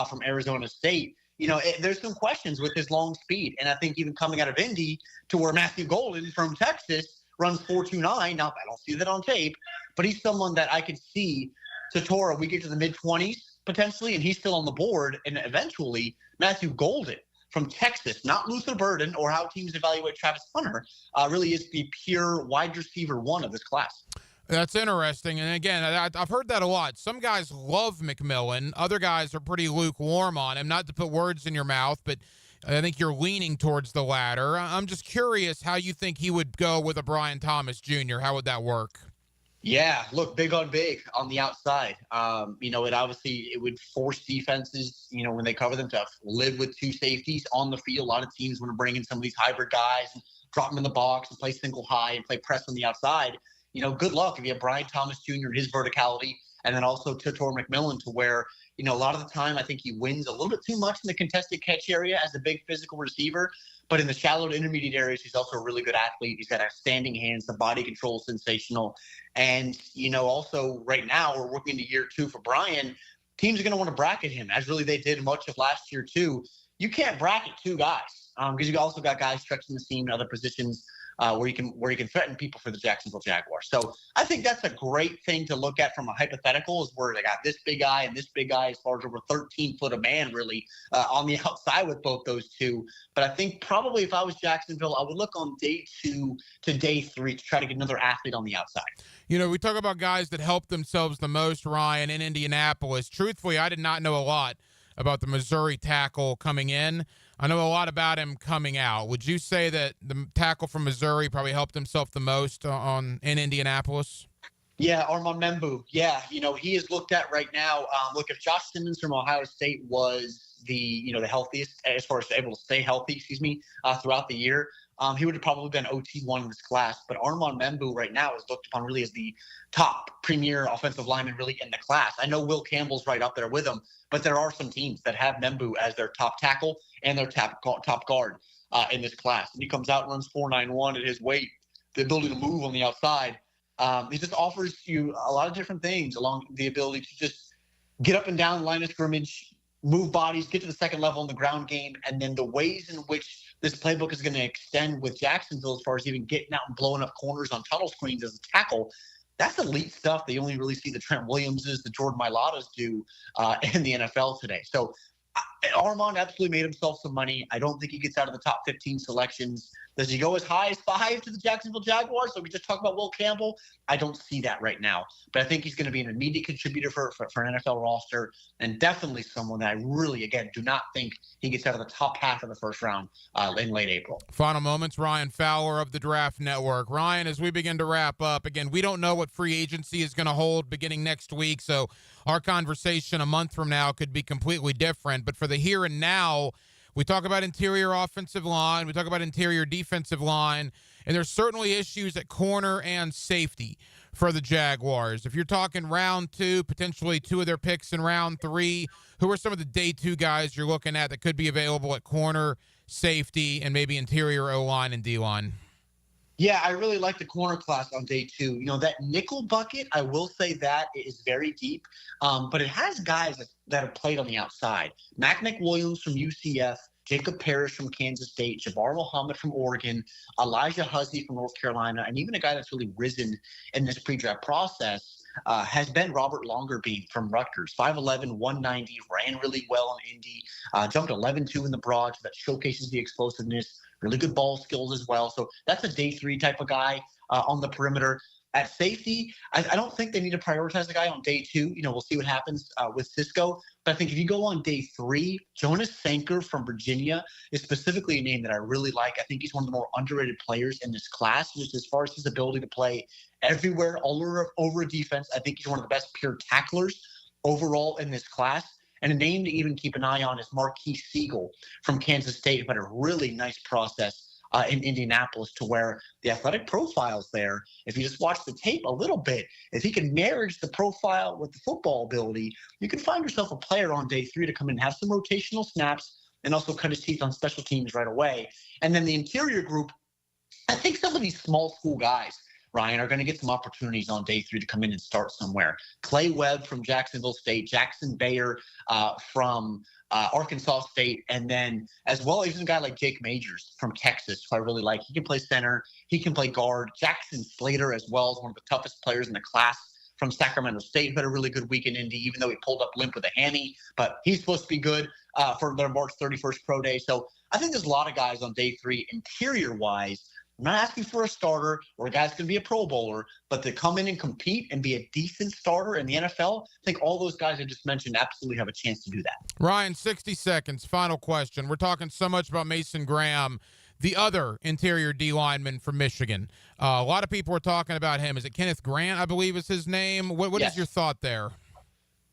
from Arizona State. There's some questions with his long speed. And I think even coming out of Indy to where Matthew Golden from Texas runs 4.29. Now, I don't see that on tape, but he's someone that I could see Tatora, we get to the mid-20s potentially, and he's still on the board. And eventually, Matthew Golden from Texas, not Luther Burden or how teams evaluate Travis Hunter, really is the pure wide receiver 1 of this class. That's interesting. And again, I've heard that a lot. Some guys love McMillan. Other guys are pretty lukewarm on him. Not to put words in your mouth, but I think you're leaning towards the latter. I'm just curious how you think he would go with a Brian Thomas Jr. How would that work? Yeah, look, big on big on the outside. It would force defenses, when they cover them, to live with two safeties on the field. A lot of teams want to bring in some of these hybrid guys and drop them in the box and play single high and play press on the outside. Good luck if you have Brian Thomas Jr. and his verticality, and then also Tutor McMillan, to where, a lot of the time I think he wins a little bit too much in the contested catch area as a big physical receiver. But in the shallow to intermediate areas, he's also a really good athlete. He's got outstanding hands. The body control is sensational. And, also right now we're working into year 2 for Brian. Teams are going to want to bracket him, as really they did much of last year too. You can't bracket two guys because you also got guys stretching the seam in other positions where you can threaten people for the Jacksonville Jaguars. So I think that's a great thing to look at from a hypothetical, is where they got this big guy and this big guy as far as over 13 foot of man really on the outside with both those two. But I think probably if I was Jacksonville, I would look on day 2 to day 3 to try to get another athlete on the outside. We talk about guys that help themselves the most, Ryan, in Indianapolis. Truthfully, I did not know a lot about the Missouri tackle coming in. I know a lot about him coming out. Would you say that the tackle from Missouri probably helped himself the most in Indianapolis? Yeah, Armand Membu. Yeah, he is looked at right now. Look, if Josh Simmons from Ohio State was the healthiest, as far as able to stay healthy, throughout the year, he would have probably been OT1 in this class. But Armand Membu right now is looked upon really as the top premier offensive lineman really in the class. I know Will Campbell's right up there with him, but there are some teams that have Membu as their top tackle and their top guard in this class. And he comes out and runs 4.91 at his weight, the ability to move on the outside. He just offers you a lot of different things, along the ability to just get up and down the line of scrimmage, move bodies, get to the second level in the ground game, and then the ways in which this playbook is going to extend with Jacksonville as far as even getting out and blowing up corners on tunnel screens as a tackle. That's elite stuff that you only really see the Trent Williamses, the Jordan Mailatas do in the NFL today. So Armand absolutely made himself some money. I don't think he gets out of the top 15 selections. Does he go as high as 5 to the Jacksonville Jaguars? So we just talk about Will Campbell. I don't see that right now. But I think he's going to be an immediate contributor for an NFL roster, and definitely someone that I really, again, do not think he gets out of the top half of the first round in late April. Final moments, Ryan Fowler of the Draft Network. Ryan, as we begin to wrap up, again, we don't know what free agency is going to hold beginning next week, so our conversation a month from now could be completely different. But for the here and now, we talk about interior offensive line, we talk about interior defensive line, and there's certainly issues at corner and safety for the Jaguars. If you're talking round 2, potentially 2 of their picks in round 3, who are some of the day 2 guys you're looking at that could be available at corner, safety, and maybe interior O-line and D-line? Yeah, I really like the corner class on day 2. That nickel bucket, I will say that is very deep, but it has guys that have played on the outside. Mac Williams from UCF, Jacob Parrish from Kansas State, Jabbar Muhammad from Oregon, Elijah Huzzy from North Carolina, and even a guy that's really risen in this pre-draft process has been Robert Longerbeam from Rutgers. 5'11", 190, ran really well in Indy, jumped 11.2 in the broad, so that showcases the explosiveness. Really good ball skills as well. So that's a day 3 type of guy on the perimeter. At safety, I don't think they need to prioritize the guy on day 2. We'll see what happens with Cisco. But I think if you go on day 3, Jonas Sanker from Virginia is specifically a name that I really like. I think he's one of the more underrated players in this class, just as far as his ability to play everywhere, all over a defense. I think he's one of the best pure tacklers overall in this class. And a name to even keep an eye on is Marquise Siegel from Kansas State, who had a really nice process in Indianapolis, to where the athletic profile's there. If you just watch the tape a little bit, if he can marry the profile with the football ability, you can find yourself a player on day 3 to come in and have some rotational snaps and also cut his teeth on special teams right away. And then the interior group, I think some of these small school guys, Ryan, are going to get some opportunities on day 3 to come in and start somewhere. Clay Webb from Jacksonville State, Jackson Bayer from Arkansas State, and then as well even a guy like Jake Majors from Texas, who I really like. He can play center. He can play guard. Jackson Slater as well is one of the toughest players in the class from Sacramento State, who had a really good week in Indy, even though he pulled up limp with a hammy. But he's supposed to be good for their March 31st pro day. So I think there's a lot of guys on day 3 interior-wise I'm not asking for a starter or a guy's going to be a Pro Bowler, but to come in and compete and be a decent starter in the NFL, I think all those guys I just mentioned absolutely have a chance to do that. Ryan, 60 seconds. Final question. We're talking so much about Mason Graham, the other interior D lineman from Michigan. A lot of people were talking about him. Is it Kenneth Grant, I believe is his name? What is your thought there?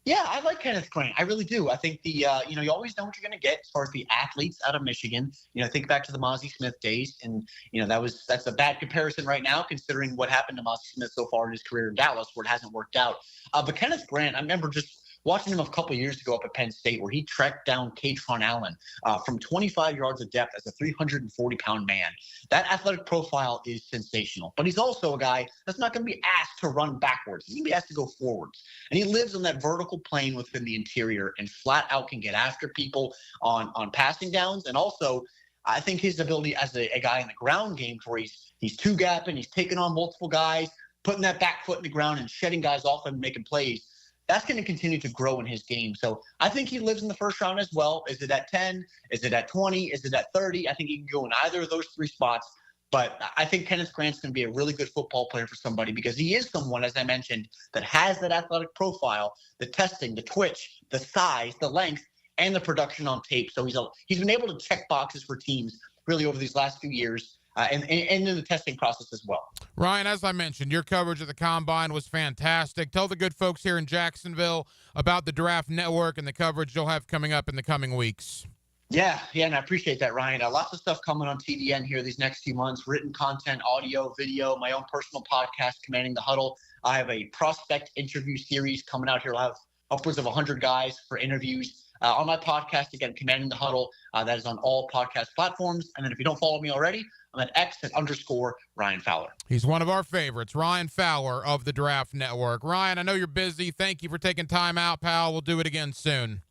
Yeah, I like Kenneth Grant. I really do. I think you always know what you're going to get as far as the athletes out of Michigan. Think back to the Mozzie Smith days, and that's a bad comparison right now considering what happened to Mozzie Smith so far in his career in Dallas, where it hasn't worked out. But Kenneth Grant, I remember just watching him a couple of years ago up at Penn State, where he tracked down Katron Allen from 25 yards of depth as a 340-pound man. That athletic profile is sensational. But he's also a guy that's not going to be asked to run backwards. He's going to be asked to go forwards. And he lives on that vertical plane within the interior and flat out can get after people on passing downs. And also, I think his ability as a guy in the ground game, where he's two-gapping, he's taking on multiple guys, putting that back foot in the ground and shedding guys off and making plays, that's going to continue to grow in his game. So I think he lives in the first round as well. Is it at 10? Is it at 20? Is it at 30? I think he can go in either of those three spots. But I think Kenneth Grant's going to be a really good football player for somebody because he is someone, as I mentioned, that has that athletic profile, the testing, the twitch, the size, the length, and the production on tape. So he's been able to check boxes for teams really over these last few years. And in the testing process as well. Ryan, as I mentioned, your coverage of the Combine was fantastic. Tell the good folks here in Jacksonville about the Draft Network and the coverage you'll have coming up in the coming weeks. Yeah, and I appreciate that, Ryan. Lots of stuff coming on TDN here these next few months, written content, audio, video, my own personal podcast, Commanding the Huddle. I have a prospect interview series coming out here. I'll have upwards of 100 guys for interviews. On my podcast, again, Commanding the Huddle. That is on all podcast platforms. And then if you don't follow me already, I'm at X at _Ryan Fowler. He's one of our favorites, Ryan Fowler of the Draft Network. Ryan, I know you're busy. Thank you for taking time out, pal. We'll do it again soon.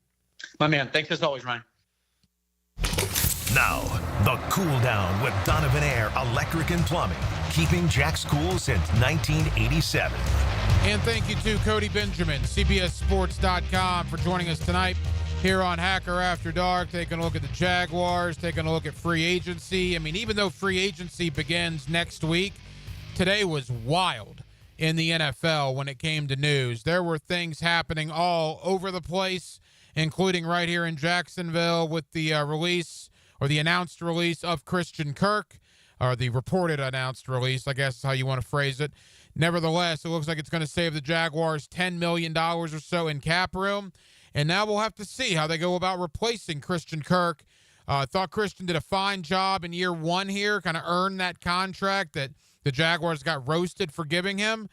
My man. Thanks as always, Ryan. Now, the cool down with Donovan Air Electric and Plumbing, keeping Jack's cool since 1987. And thank you to Cody Benjamin, CBSSports.com, for joining us tonight here on Hacker After Dark, taking a look at the Jaguars, taking a look at free agency. I mean, even though free agency begins next week, today was wild in the NFL when it came to news. There were things happening all over the place, including right here in Jacksonville with the release or the announced release of Christian Kirk, or the reported announced release, I guess is how you want to phrase it. Nevertheless, it looks like it's going to save the Jaguars $10 million or so in cap room. And now we'll have to see how they go about replacing Christian Kirk. Thought Christian did a fine job in year one here, kind of earned that contract that the Jaguars got roasted for giving him.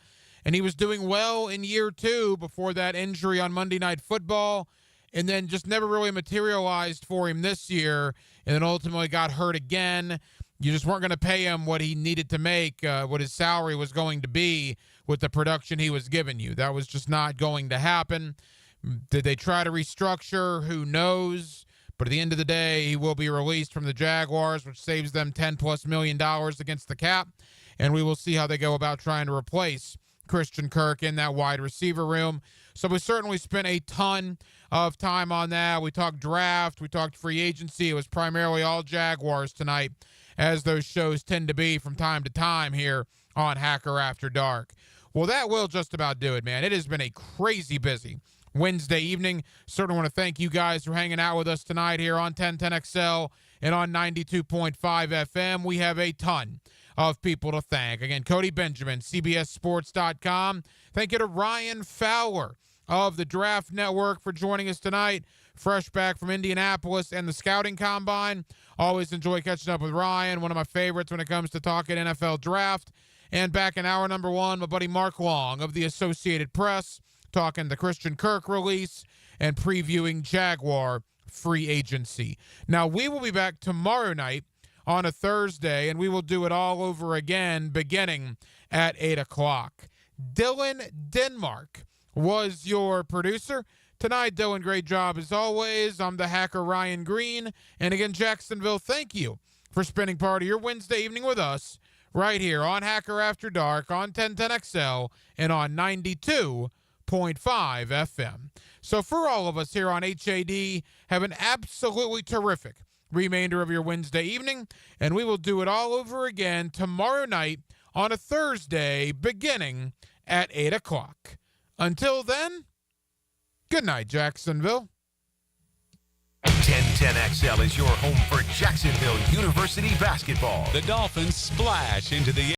And he was doing well in year two before that injury on Monday Night Football, and then just never really materialized for him this year, and then ultimately got hurt again. You just weren't going to pay him what he needed to make, what his salary was going to be with the production he was giving you. That was just not going to happen. Did they try to restructure? Who knows? But at the end of the day, he will be released from the Jaguars, which saves them $10+ million against the cap. And we will see how they go about trying to replace Christian Kirk in that wide receiver room. So we certainly spent a ton of time on that. We talked draft. We talked free agency. It was primarily all Jaguars tonight, as those shows tend to be from time to time here on Hacker After Dark. Well, that will just about do it, man. It has been a crazy busy Wednesday evening. Certainly want to thank you guys for hanging out with us tonight here on 1010XL and on 92.5 FM. We have a ton of people to thank. Again, Cody Benjamin, CBSSports.com. Thank you to Ryan Fowler of the Draft Network for joining us tonight. Fresh back from Indianapolis and the Scouting Combine. Always enjoy catching up with Ryan, one of my favorites when it comes to talking NFL Draft. And back in hour number one, my buddy Mark Long of the Associated Press, talking the Christian Kirk release and previewing Jaguar free agency. Now, we will be back tomorrow night on a Thursday, and we will do it all over again beginning at 8 o'clock. Dylan Denmark was your producer tonight. Dylan, great job as always. I'm the hacker Ryan Green. And again, Jacksonville, thank you for spending part of your Wednesday evening with us right here on Hacker After Dark on 1010XL and on 92.5 FM. So for all of us here on HAD, have an absolutely terrific remainder of your Wednesday evening, and we will do it all over again tomorrow night on a Thursday beginning at 8 o'clock. Until then, good night, Jacksonville. 1010XL is your home for Jacksonville University basketball. The Dolphins splash into the